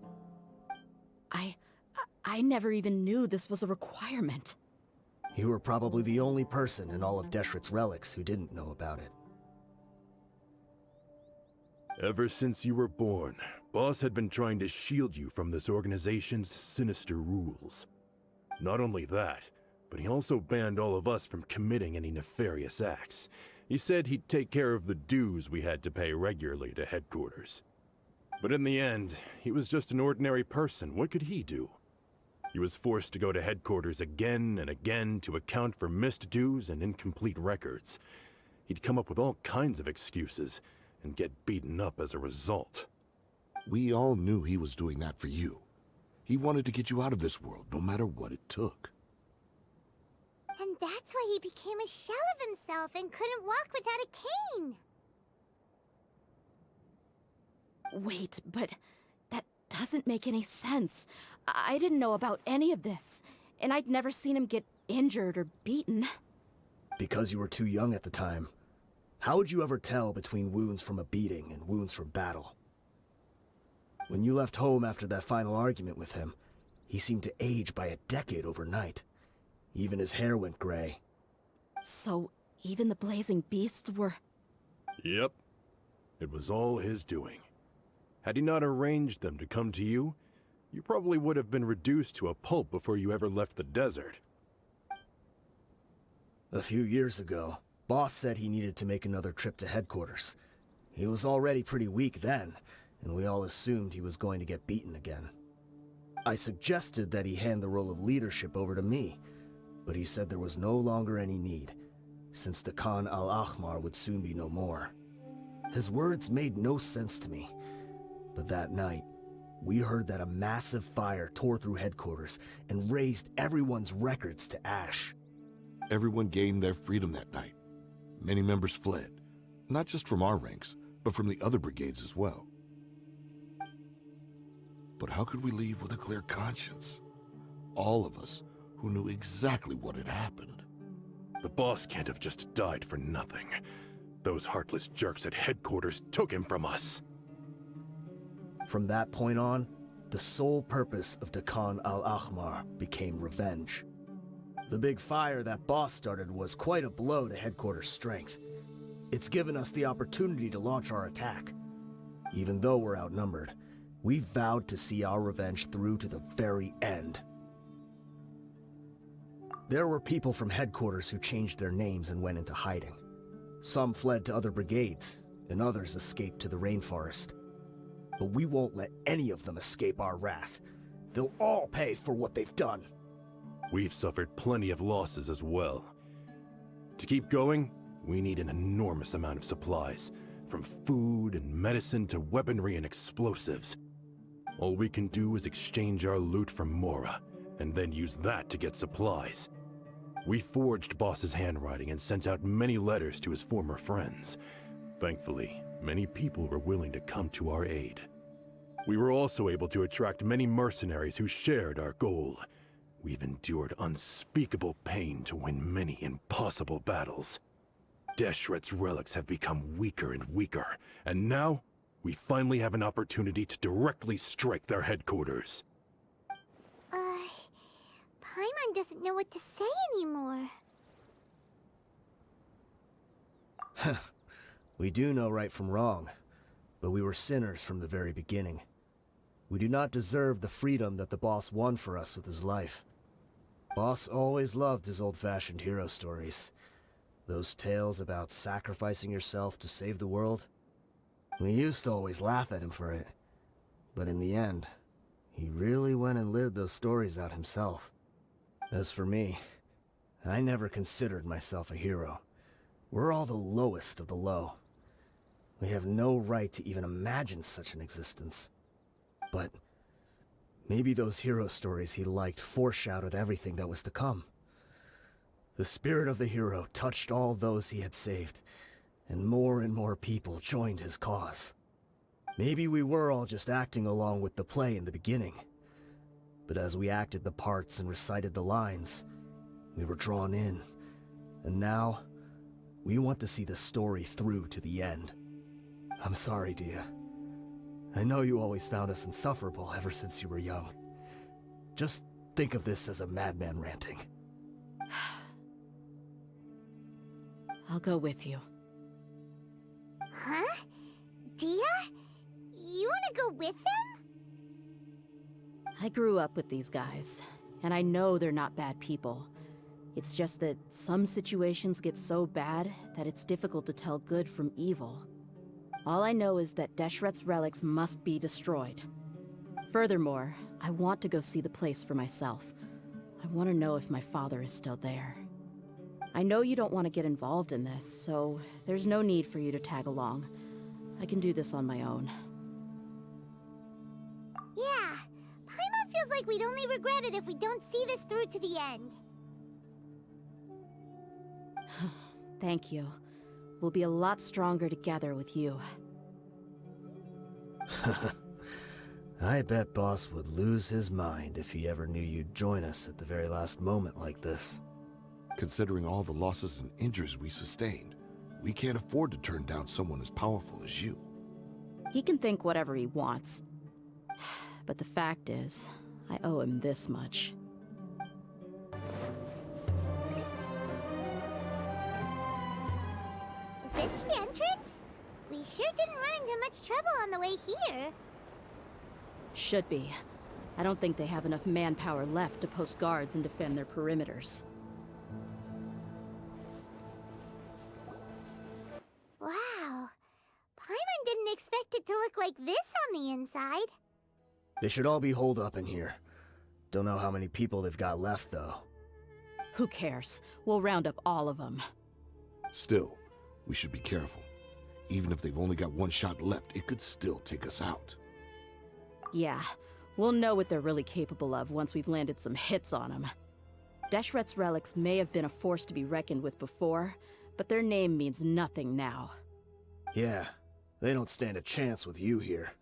I never even knew this was a requirement. You were probably the only person in all of Deshret's Relics who didn't know about it. Ever since you were born, Boss had been trying to shield you from this organization's sinister rules. Not only that, but he also banned all of us from committing any nefarious acts. He said he'd take care of the dues we had to pay regularly to headquarters. But in the end, he was just an ordinary person. What could he do? He was forced to go to headquarters again and again to account for missed dues and incomplete records. He'd come up with all kinds of excuses and get beaten up as a result. We all knew he was doing that for you. He wanted to get you out of this world, no matter what it took. And that's why he became a shell of himself and couldn't walk without a cane. Wait, but that doesn't make any sense. I didn't know about any of this, and I'd never seen him get injured or beaten. Because you were too young at the time. How would you ever tell between wounds from a beating and wounds from battle? When you left home after that final argument with him, he seemed to age by a decade overnight. Even his hair went gray. So, even the blazing beasts were... Yep. It was all his doing. Had he not arranged them to come to you, you probably would have been reduced to a pulp before you ever left the desert. A few years ago, Boss said he needed to make another trip to headquarters. He was already pretty weak then, and we all assumed he was going to get beaten again. I suggested that he hand the role of leadership over to me, but he said there was no longer any need, since the Khan al-Ahmar would soon be no more. His words made no sense to me, but that night, we heard that a massive fire tore through headquarters and razed everyone's records to ash. Everyone gained their freedom that night. Many members fled, not just from our ranks, but from the other brigades as well. But how could we leave with a clear conscience? All of us who knew exactly what had happened. The boss can't have just died for nothing. Those heartless jerks at headquarters took him from us. From that point on, the sole purpose of the Khan al-Ahmar became revenge. The big fire that Boss started was quite a blow to headquarters' strength. It's given us the opportunity to launch our attack. Even though we're outnumbered, we vowed to see our revenge through to the very end. There were people from headquarters who changed their names and went into hiding. Some fled to other brigades, and others escaped to the rainforest. But we won't let any of them escape our wrath. They'll all pay for what they've done. We've suffered plenty of losses as well. To keep going, we need an enormous amount of supplies, from food and medicine to weaponry and explosives. All we can do is exchange our loot from Mora, and then use that to get supplies. We forged Boss's handwriting and sent out many letters to his former friends. Thankfully, many people were willing to come to our aid. We were also able to attract many mercenaries who shared our goal. We've endured unspeakable pain to win many impossible battles. Deshret's relics have become weaker and weaker, and now we finally have an opportunity to directly strike their headquarters. Paimon doesn't know what to say anymore. We do know right from wrong, but we were sinners from the very beginning. We do not deserve the freedom that the boss won for us with his life. Boss always loved his old-fashioned hero stories. Those tales about sacrificing yourself to save the world. We used to always laugh at him for it. But in the end, he really went and lived those stories out himself. As for me, I never considered myself a hero. We're all the lowest of the low. We have no right to even imagine such an existence. But maybe those hero stories he liked foreshadowed everything that was to come. The spirit of the hero touched all those he had saved, and more people joined his cause. Maybe we were all just acting along with the play in the beginning. But as we acted the parts and recited the lines, we were drawn in. And now, we want to see the story through to the end. I'm sorry, Dehya. I know you always found us insufferable ever since you were young. Just think of this as a madman ranting. I'll go with you. Huh? Dehya? You wanna go with them? I grew up with these guys, and I know they're not bad people. It's just that some situations get so bad that it's difficult to tell good from evil. All I know is that Deshret's relics must be destroyed. Furthermore, I want to go see the place for myself. I want to know if my father is still there. I know you don't want to get involved in this, so there's no need for you to tag along. I can do this on my own. Yeah, Paimon feels like we'd only regret it if we don't see this through to the end. Thank you. We'll be a lot stronger together with you. I bet Boss would lose his mind if he ever knew you'd join us at the very last moment like this. Considering all the losses and injuries we sustained, we can't afford to turn down someone as powerful as you. He can think whatever he wants. But the fact is, I owe him this much. Is this the entrance? We sure didn't run into much trouble on the way here. Should be. I don't think they have enough manpower left to post guards and defend their perimeters. Wow. Paimon didn't expect it to look like this on the inside. They should all be holed up in here. Don't know how many people they've got left, though. Who cares? We'll round up all of them. Still, we should be careful. Even if they've only got one shot left, it could still take us out. Yeah, we'll know what they're really capable of once we've landed some hits on them. Deshret's relics may have been a force to be reckoned with before, but their name means nothing now. Yeah, they don't stand a chance with you here.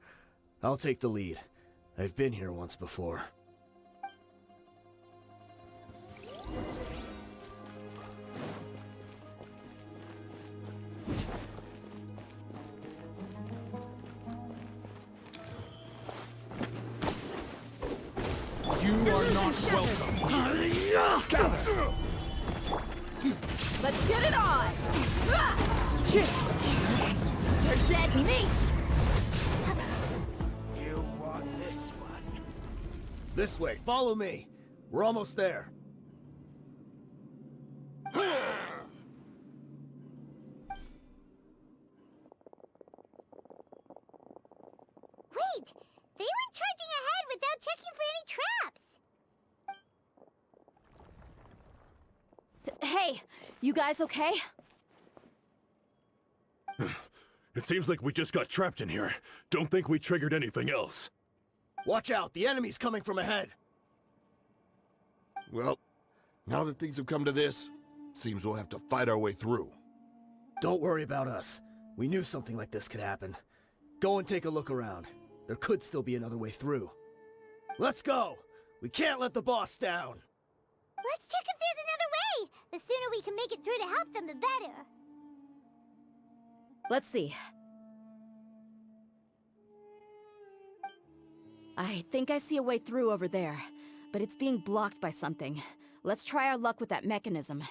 I'll take the lead. I've been here once before. You are not welcome. Gather! Let's get it on! You're dead meat! You want this one? This way, follow me. We're almost there. Wait! They went charging ahead without checking for any traps! Hey, you guys okay? It seems like we just got trapped in here. Don't think we triggered anything else. Watch out, the enemy's coming from ahead. Well, now that things have come to this, seems we'll have to fight our way through. Don't worry about us. We knew something like this could happen. Go and take a look around. There could still be another way through. Let's go! We can't let the boss down! Let's check if there's another way! The sooner we can make it through to help them, the better. Let's see. I think I see a way through over there, but it's being blocked by something. Let's try our luck with that mechanism.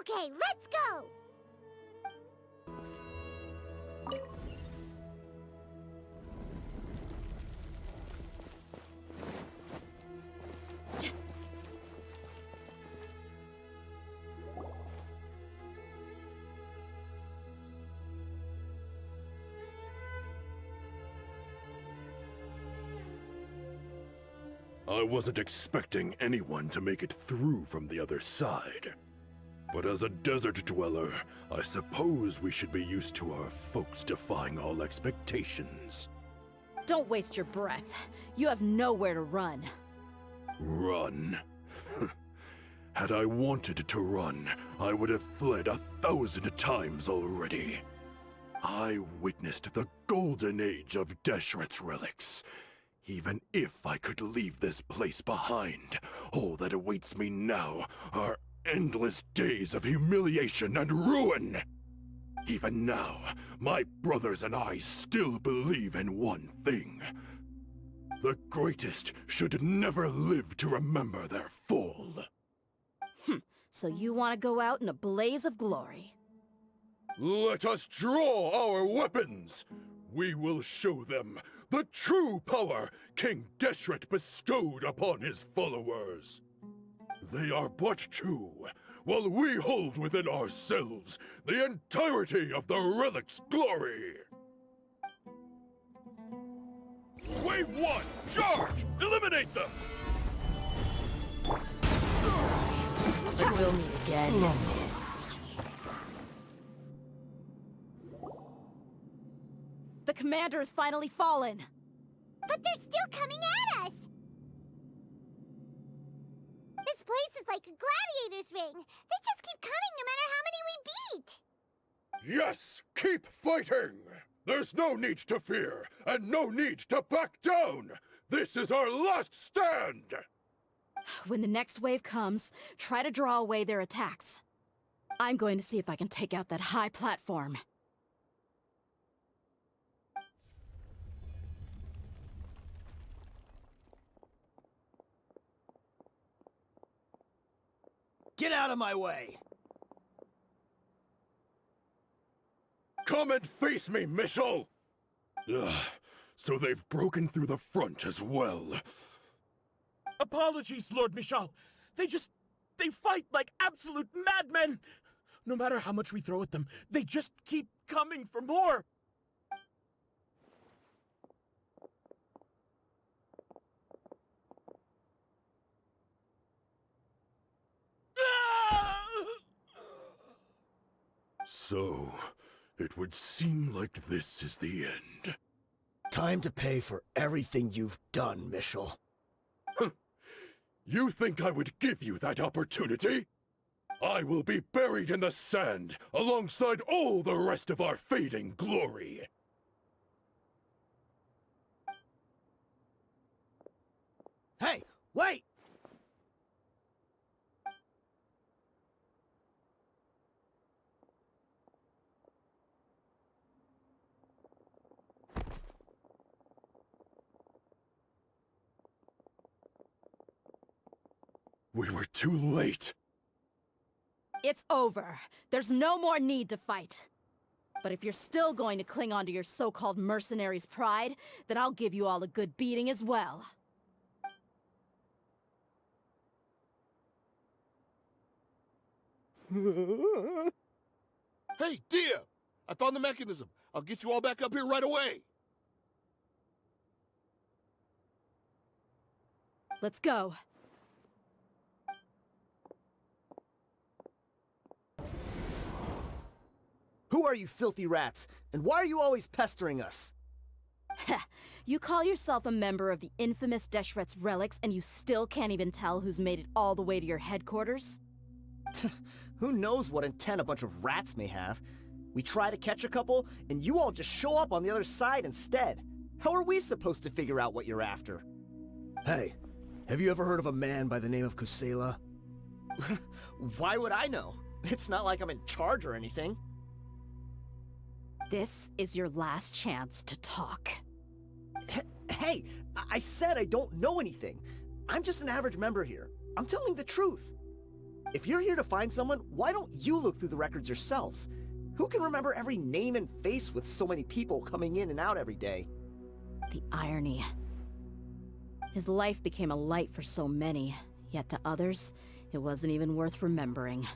Okay, let's go! I wasn't expecting anyone to make it through from the other side. But as a desert dweller, I suppose we should be used to our folks defying all expectations. Don't waste your breath. You have nowhere to run. Run? Had I wanted to run, I would have fled 1,000 times already. I witnessed the golden age of Deshret's relics. Even if I could leave this place behind, all that awaits me now are endless days of humiliation and ruin. Even now, my brothers and I still believe in one thing. The greatest should never live to remember their fall. So you want to go out in a blaze of glory? Let us draw our weapons! We will show them the true power King Deshret bestowed upon his followers. They are but two, while we hold within ourselves the entirety of the relic's glory. Wave 1, charge! Eliminate them! But we'll meet again. The commander has finally fallen. But they're still coming at us! This place is like a gladiator's ring. They just keep coming no matter how many we beat! Yes! Keep fighting! There's no need to fear, and no need to back down! This is our last stand! When the next wave comes, try to draw away their attacks. I'm going to see if I can take out that high platform. Get out of my way! Come and face me, Michel! Ugh, so they've broken through the front as well. Apologies, Lord Michel. They fight like absolute madmen! No matter how much we throw at them, they just keep coming for more! So, it would seem like this is the end. Time to pay for everything you've done, Michel. You think I would give you that opportunity? I will be buried in the sand, alongside all the rest of our fading glory. Hey, wait! We were too late. It's over. There's no more need to fight. But if you're still going to cling on to your so-called mercenary's pride, then I'll give you all a good beating as well. Hey, Dehya! I found the mechanism. I'll get you all back up here right away. Let's go. Who are you filthy rats? And why are you always pestering us? You call yourself a member of the infamous Deshret's relics and you still can't even tell who's made it all the way to your headquarters? Who knows what intent a bunch of rats may have? We try to catch a couple, and you all just show up on the other side instead. How are we supposed to figure out what you're after? Hey, have you ever heard of a man by the name of Kusela? Why would I know? It's not like I'm in charge or anything. This is your last chance to talk. Hey, I said I don't know anything. I'm just an average member here. I'm telling the truth. If you're here to find someone, why don't you look through the records yourselves? Who can remember every name and face with so many people coming in and out every day? The irony. His life became a light for so many, yet to others, it wasn't even worth remembering.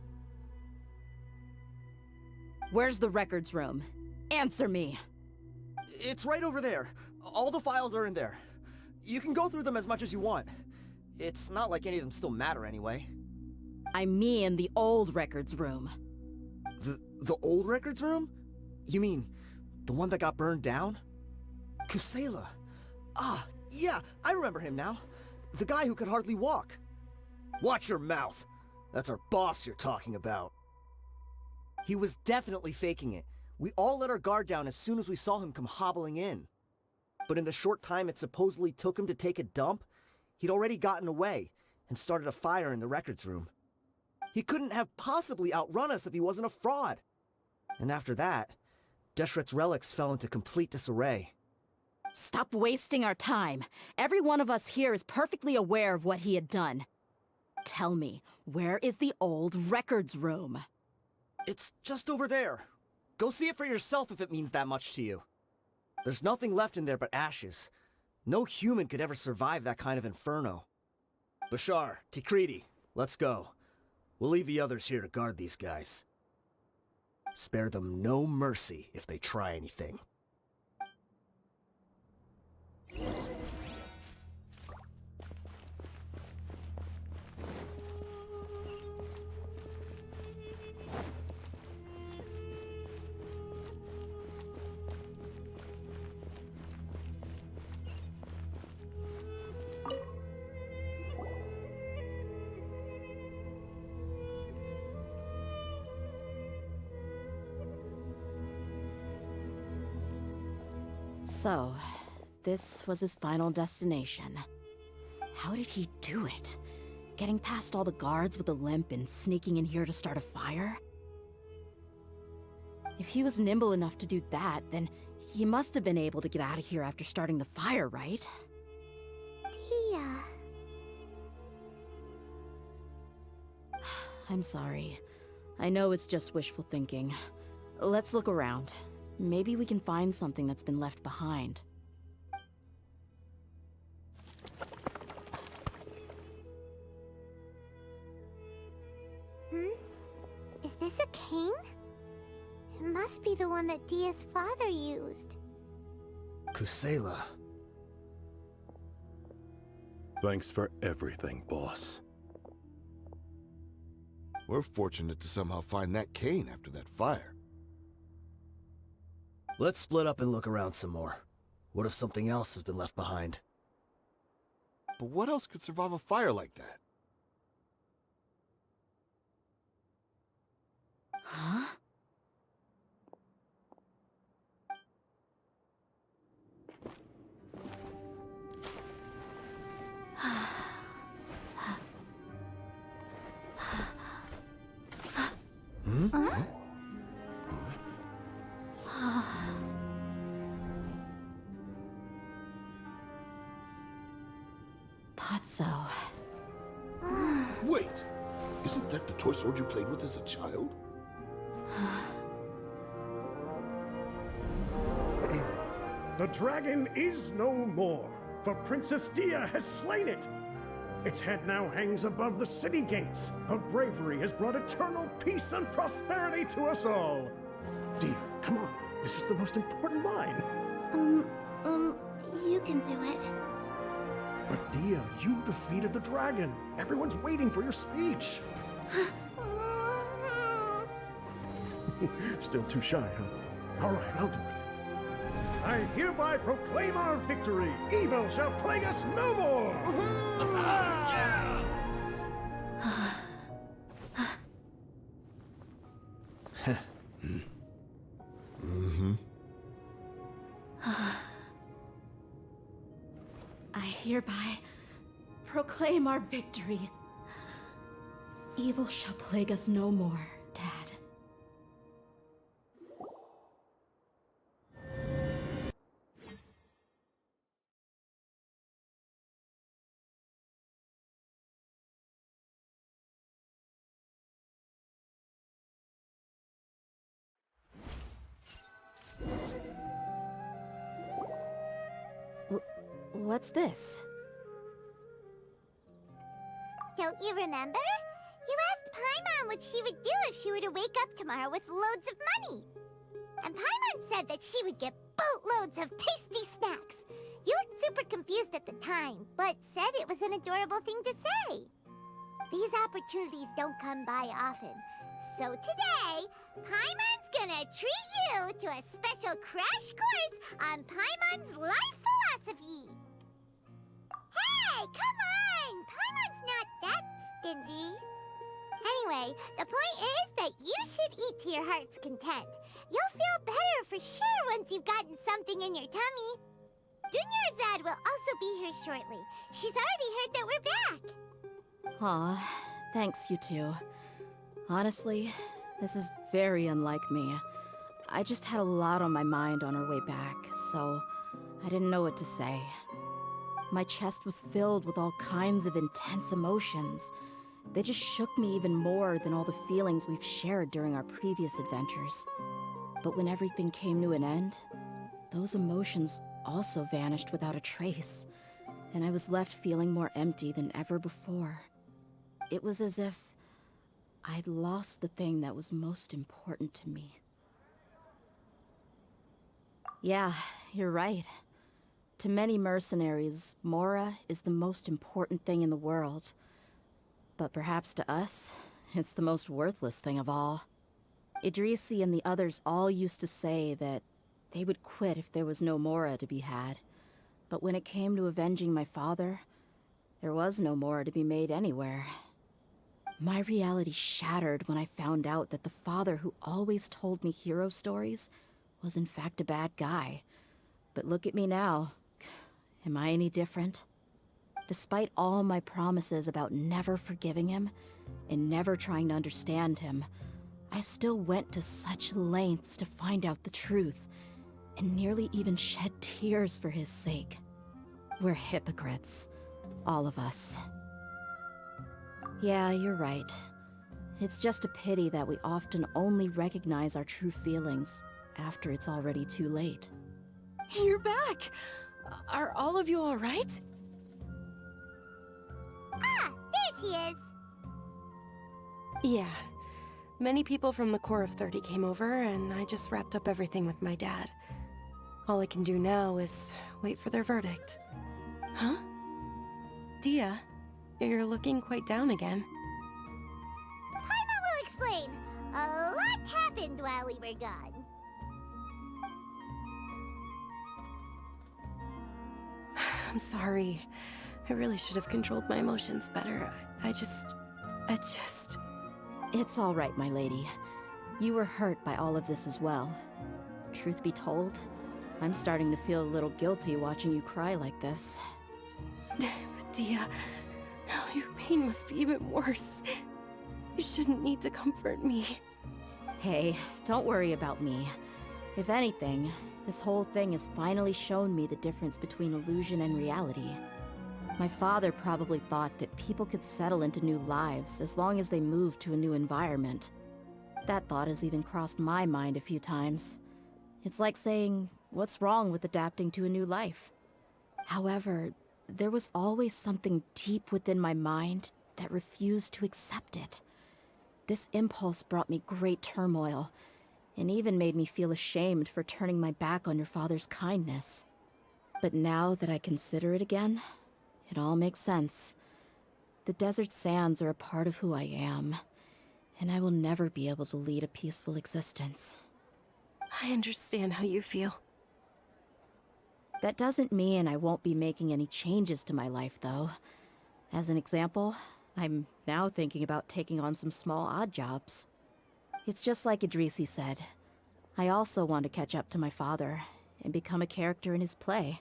Where's the records room? Answer me! It's right over there. All the files are in there. You can go through them as much as you want. It's not like any of them still matter anyway. I mean the old records room. The old records room? You mean, the one that got burned down? Kusela. Ah, yeah, I remember him now. The guy who could hardly walk. Watch your mouth. That's our boss you're talking about. He was definitely faking it. We all let our guard down as soon as we saw him come hobbling in. But in the short time it supposedly took him to take a dump, he'd already gotten away and started a fire in the records room. He couldn't have possibly outrun us if he wasn't a fraud. And after that, Deshret's relics fell into complete disarray. Stop wasting our time. Every one of us here is perfectly aware of what he had done. Tell me, where is the old records room? It's just over there. Go see it for yourself if it means that much to you. There's nothing left in there but ashes. No human could ever survive that kind of inferno. Bashar, Tikriti, let's go. We'll leave the others here to guard these guys. Spare them no mercy if they try anything. So, this was his final destination. How did he do it? Getting past all the guards with a limp and sneaking in here to start a fire? If he was nimble enough to do that, then he must have been able to get out of here after starting the fire, right? Dehya. I'm sorry. I know it's just wishful thinking. Let's look around. Maybe we can find something that's been left behind. Is this a cane? It must be the one that Dehya's father used. Kusela. Thanks for everything, boss. We're fortunate to somehow find that cane after that fire. Let's split up and look around some more. What if something else has been left behind? But what else could survive a fire like that? Huh? Potso. Wait! Isn't that the toy sword you played with as a child? The dragon is no more, for Princess Dehya has slain it. Its head now hangs above the city gates. Her bravery has brought eternal peace and prosperity to us all. Dehya, come on. This is the most important line. You can do it. But Dehya, you defeated the dragon. Everyone's waiting for your speech. Still too shy, huh? All right, I'll do it. I hereby proclaim our victory. Evil shall plague us no more. I hereby proclaim our victory. Evil shall plague us no more, Dad. What's this? Don't you remember? You asked Paimon what she would do if she were to wake up tomorrow with loads of money. And Paimon said that she would get boatloads of tasty snacks. You looked super confused at the time, but said it was an adorable thing to say. These opportunities don't come by often. So today, Paimon's gonna treat you to a special crash course on Paimon's life philosophy. Hey, come on! Paimon's not that stingy. Anyway, the point is that you should eat to your heart's content. You'll feel better for sure once you've gotten something in your tummy. Dunyarzad will also be here shortly. She's already heard that we're back. Aw, thanks you two. Honestly, this is very unlike me. I just had a lot on my mind on our way back, so I didn't know what to say. My chest was filled with all kinds of intense emotions. They just shook me even more than all the feelings we've shared during our previous adventures. But when everything came to an end, those emotions also vanished without a trace, and I was left feeling more empty than ever before. It was as if I'd lost the thing that was most important to me. Yeah, you're right. To many mercenaries, Mora is the most important thing in the world. But perhaps to us, it's the most worthless thing of all. Idrisi and the others all used to say that they would quit if there was no Mora to be had. But when it came to avenging my father, there was no Mora to be made anywhere. My reality shattered when I found out that the father who always told me hero stories was in fact a bad guy. But look at me now. Am I any different? Despite all my promises about never forgiving him and never trying to understand him, I still went to such lengths to find out the truth, and nearly even shed tears for his sake. We're hypocrites, all of us. Yeah, you're right. It's just a pity that we often only recognize our true feelings after it's already too late. You're back! Are all of you alright? Ah, there she is. Yeah. Many people from the Corps of 30 came over, and I just wrapped up everything with my dad. All I can do now is wait for their verdict. Huh? Dehya, you're looking quite down again. Paimon will explain. A lot happened while we were gone. I'm sorry. I really should have controlled my emotions better. I just... It's all right, my lady. You were hurt by all of this as well. Truth be told, I'm starting to feel a little guilty watching you cry like this. But Dehya, your pain must be even worse. You shouldn't need to comfort me. Hey, don't worry about me. If anything, this whole thing has finally shown me the difference between illusion and reality. My father probably thought that people could settle into new lives as long as they moved to a new environment. That thought has even crossed my mind a few times. It's like saying, what's wrong with adapting to a new life? However, there was always something deep within my mind that refused to accept it. This impulse brought me great turmoil, and even made me feel ashamed for turning my back on your father's kindness. But now that I consider it again, it all makes sense. The desert sands are a part of who I am, and I will never be able to lead a peaceful existence. I understand how you feel. That doesn't mean I won't be making any changes to my life, though. As an example, I'm now thinking about taking on some small odd jobs. It's just like Idrisi said. I also want to catch up to my father and become a character in his play.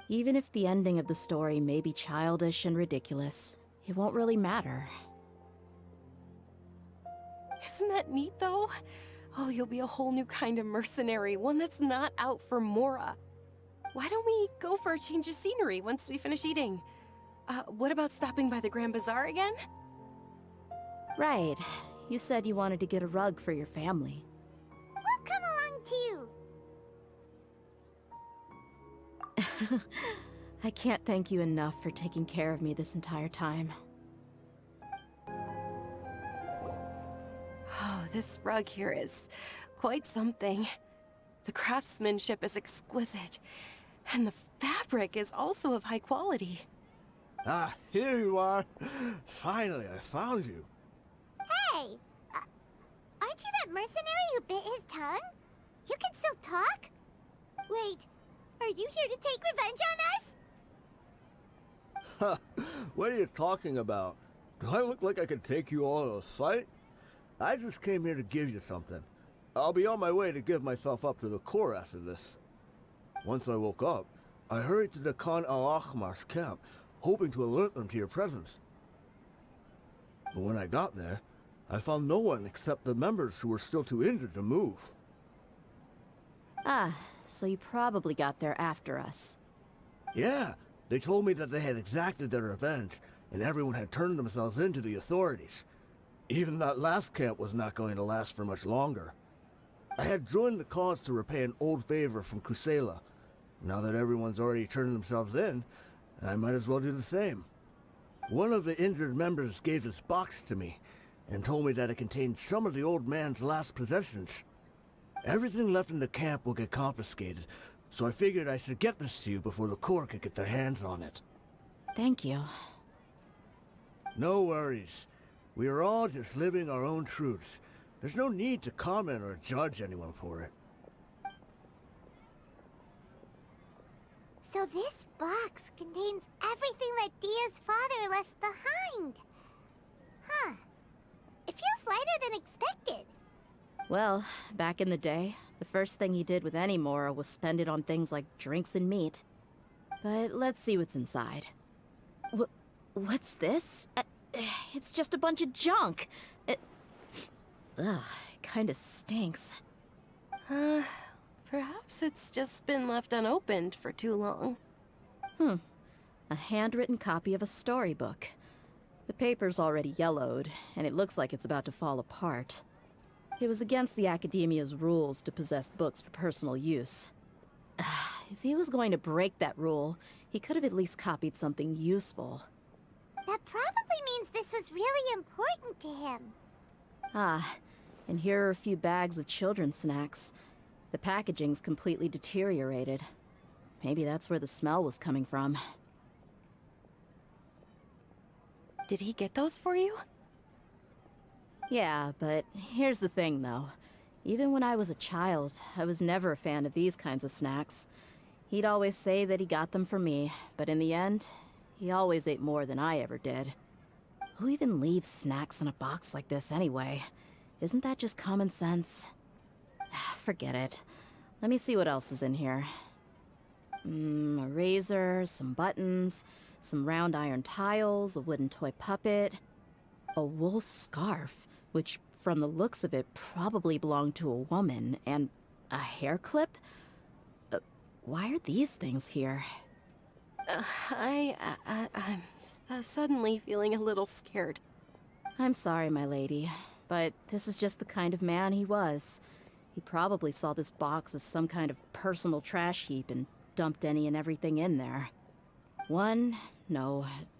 Even if the ending of the story may be childish and ridiculous, it won't really matter. Isn't that neat, though? Oh, you'll be a whole new kind of mercenary, one that's not out for Mora. Why don't we go for a change of scenery once we finish eating? What about stopping by the Grand Bazaar again? Right. You said you wanted to get a rug for your family. We'll come along too. I can't thank you enough for taking care of me this entire time. Oh, this rug here is quite something. The craftsmanship is exquisite, and the fabric is also of high quality. Ah, here you are. Finally, I found you. Hey, aren't you that mercenary who bit his tongue? You can still talk? Wait, are you here to take revenge on us? What are you talking about? Do I look like I could take you all in a fight? I just came here to give you something. I'll be on my way to give myself up to the Corps after this. Once I woke up, I hurried to the Khan al-Ahmar's camp, hoping to alert them to your presence. But when I got there, I found no one except the members who were still too injured to move. Ah, so you probably got there after us. Yeah, they told me that they had exacted their revenge, and everyone had turned themselves in to the authorities. Even that last camp was not going to last for much longer. I had joined the cause to repay an old favor from Kusela. Now that everyone's already turned themselves in, I might as well do the same. One of the injured members gave this box to me, and told me that it contained some of the old man's last possessions. Everything left in the camp will get confiscated, so I figured I should get this to you before the Corps could get their hands on it. Thank you. No worries. We are all just living our own truths. There's no need to comment or judge anyone for it. So this box contains everything that Dehya's father left behind. Huh. It feels lighter than expected. Well, back in the day, The first thing he did with any moral was spend it on things like drinks and meat. But let's see what's inside. What's this? It's just a bunch of junk. Ugh, it kinda stinks. Perhaps it's just been left unopened for too long. A handwritten copy of a storybook. The paper's already yellowed, and it looks like it's about to fall apart. It was against the Academia's rules to possess books for personal use. If he was going to break that rule, he could have at least copied something useful. That probably means this was really important to him. Ah, and here are a few bags of children's snacks. The packaging's completely deteriorated. Maybe that's where the smell was coming from. Did he get those for you? Yeah, but here's the thing, though. Even when I was a child, I was never a fan of these kinds of snacks. He'd always say that he got them for me, but in the end, he always ate more than I ever did. Who even leaves snacks in a box like this anyway? Isn't that just common sense? Forget it. Let me see what else is in here. A razor, some buttons, some round iron tiles, a wooden toy puppet, a wool scarf, which from the looks of it probably belonged to a woman, and a hair clip? Why are these things here? I'm suddenly feeling a little scared. I'm sorry, my lady, but this is just the kind of man he was. He probably saw this box as some kind of personal trash heap and dumped any and everything in there.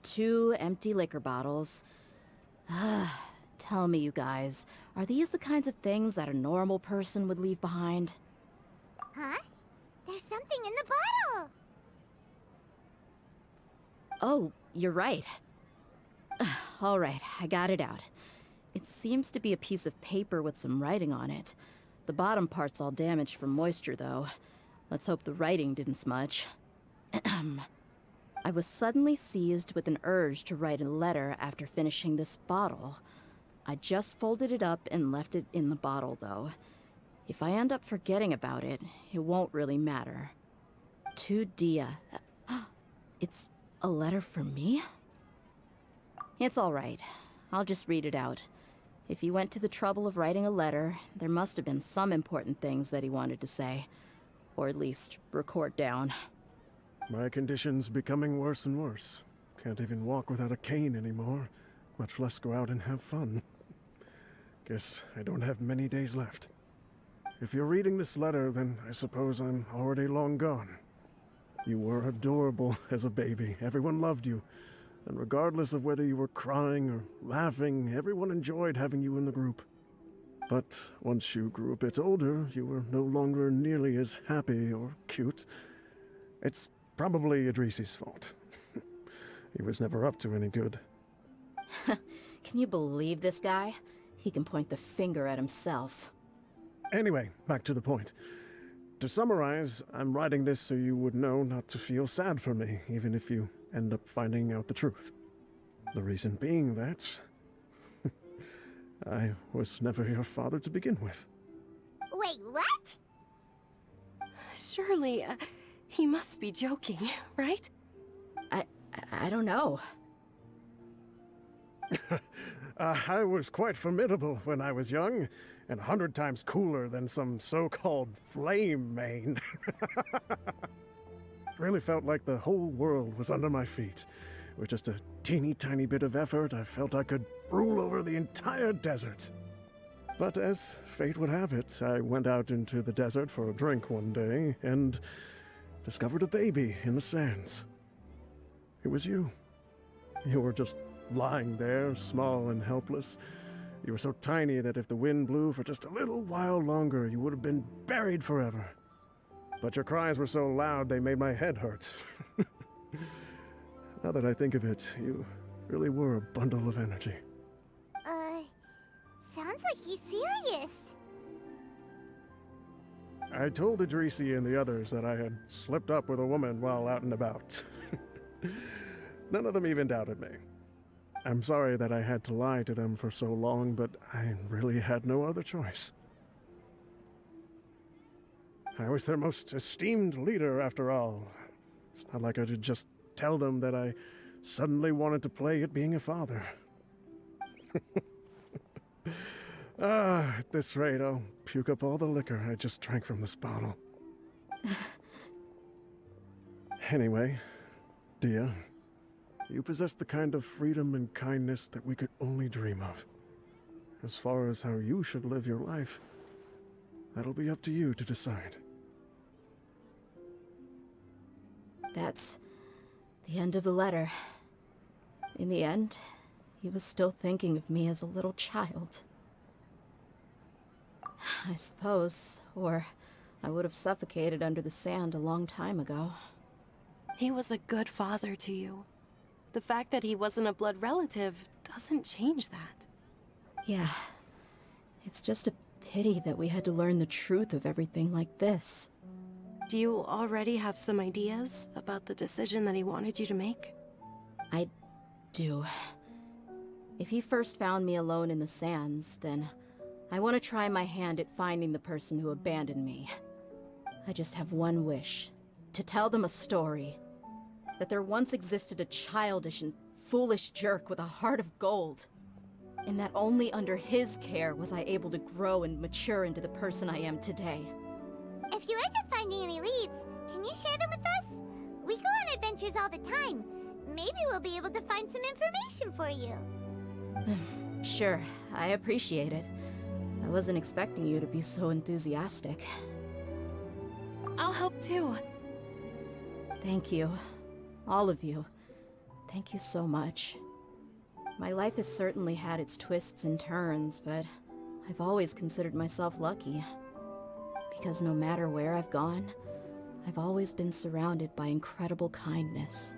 2 empty liquor bottles. Tell me, you guys, are these the kinds of things that a normal person would leave behind? Huh? There's something in the bottle! Oh, you're right. All right, I got it out. It seems to be a piece of paper with some writing on it. The bottom part's all damaged from moisture, though. Let's hope the writing didn't smudge. I was suddenly seized with an urge to write a letter after finishing this bottle. I just folded it up and left it in the bottle, though. If I end up forgetting about it, it won't really matter. To Dehya. It's a letter for me? It's all right. I'll just read it out. If he went to the trouble of writing a letter, there must have been some important things that he wanted to say. Or at least record down. My condition's becoming worse and worse. Can't even walk without a cane anymore, much less go out and have fun. Guess I don't have many days left. If you're reading this letter, then I suppose I'm already long gone. You were adorable as a baby. Everyone loved you. And regardless of whether you were crying or laughing, everyone enjoyed having you in the group. But once you grew a bit older, you were no longer nearly as happy or cute. It's probably Idrisi's fault. He was never up to any good. Can you believe this guy? He can point the finger at himself. Anyway, back to the point. To summarize, I'm writing this so you would know not to feel sad for me, even if you end up finding out the truth. The reason being that I was never your father to begin with. Wait, what? Surely, he must be joking, right? I don't know. I was quite formidable when I was young, and 100 times cooler than some so-called flame main. Really felt like the whole world was under my feet. With just a teeny tiny bit of effort, I felt I could rule over the entire desert. But as fate would have it, I went out into the desert for a drink one day, and discovered a baby in the sands. It was you. You were just lying there, small and helpless. You were so tiny that if the wind blew for just a little while longer, you would have been buried forever. But your cries were so loud they made my head hurt. Now that I think of it, you really were a bundle of energy. Sounds like he's serious. I told Idrisi and the others that I had slipped up with a woman while out and about. None of them even doubted me. I'm sorry that I had to lie to them for so long, but I really had no other choice. I was their most esteemed leader, after all. It's not like I could just tell them that I suddenly wanted to play at being a father. At this rate, I'll puke up all the liquor I just drank from this bottle. Anyway, Dehya, you possess the kind of freedom and kindness that we could only dream of. As far as how you should live your life, that'll be up to you to decide. That's the end of the letter. In the end, he was still thinking of me as a little child. I suppose, or I would have suffocated under the sand a long time ago. He was a good father to you. The fact that he wasn't a blood relative doesn't change that. Yeah. It's just a pity that we had to learn the truth of everything like this. Do you already have some ideas about the decision that he wanted you to make? I do. If he first found me alone in the sands, then I want to try my hand at finding the person who abandoned me. I just have one wish. To tell them a story. That there once existed a childish and foolish jerk with a heart of gold. And that only under his care was I able to grow and mature into the person I am today. If you end up finding any leads, can you share them with us? We go on adventures all the time. Maybe we'll be able to find some information for you. Sure, I appreciate it. I wasn't expecting you to be so enthusiastic. I'll help too. Thank you. All of you. Thank you so much. My life has certainly had its twists and turns, but I've always considered myself lucky. Because no matter where I've gone, I've always been surrounded by incredible kindness.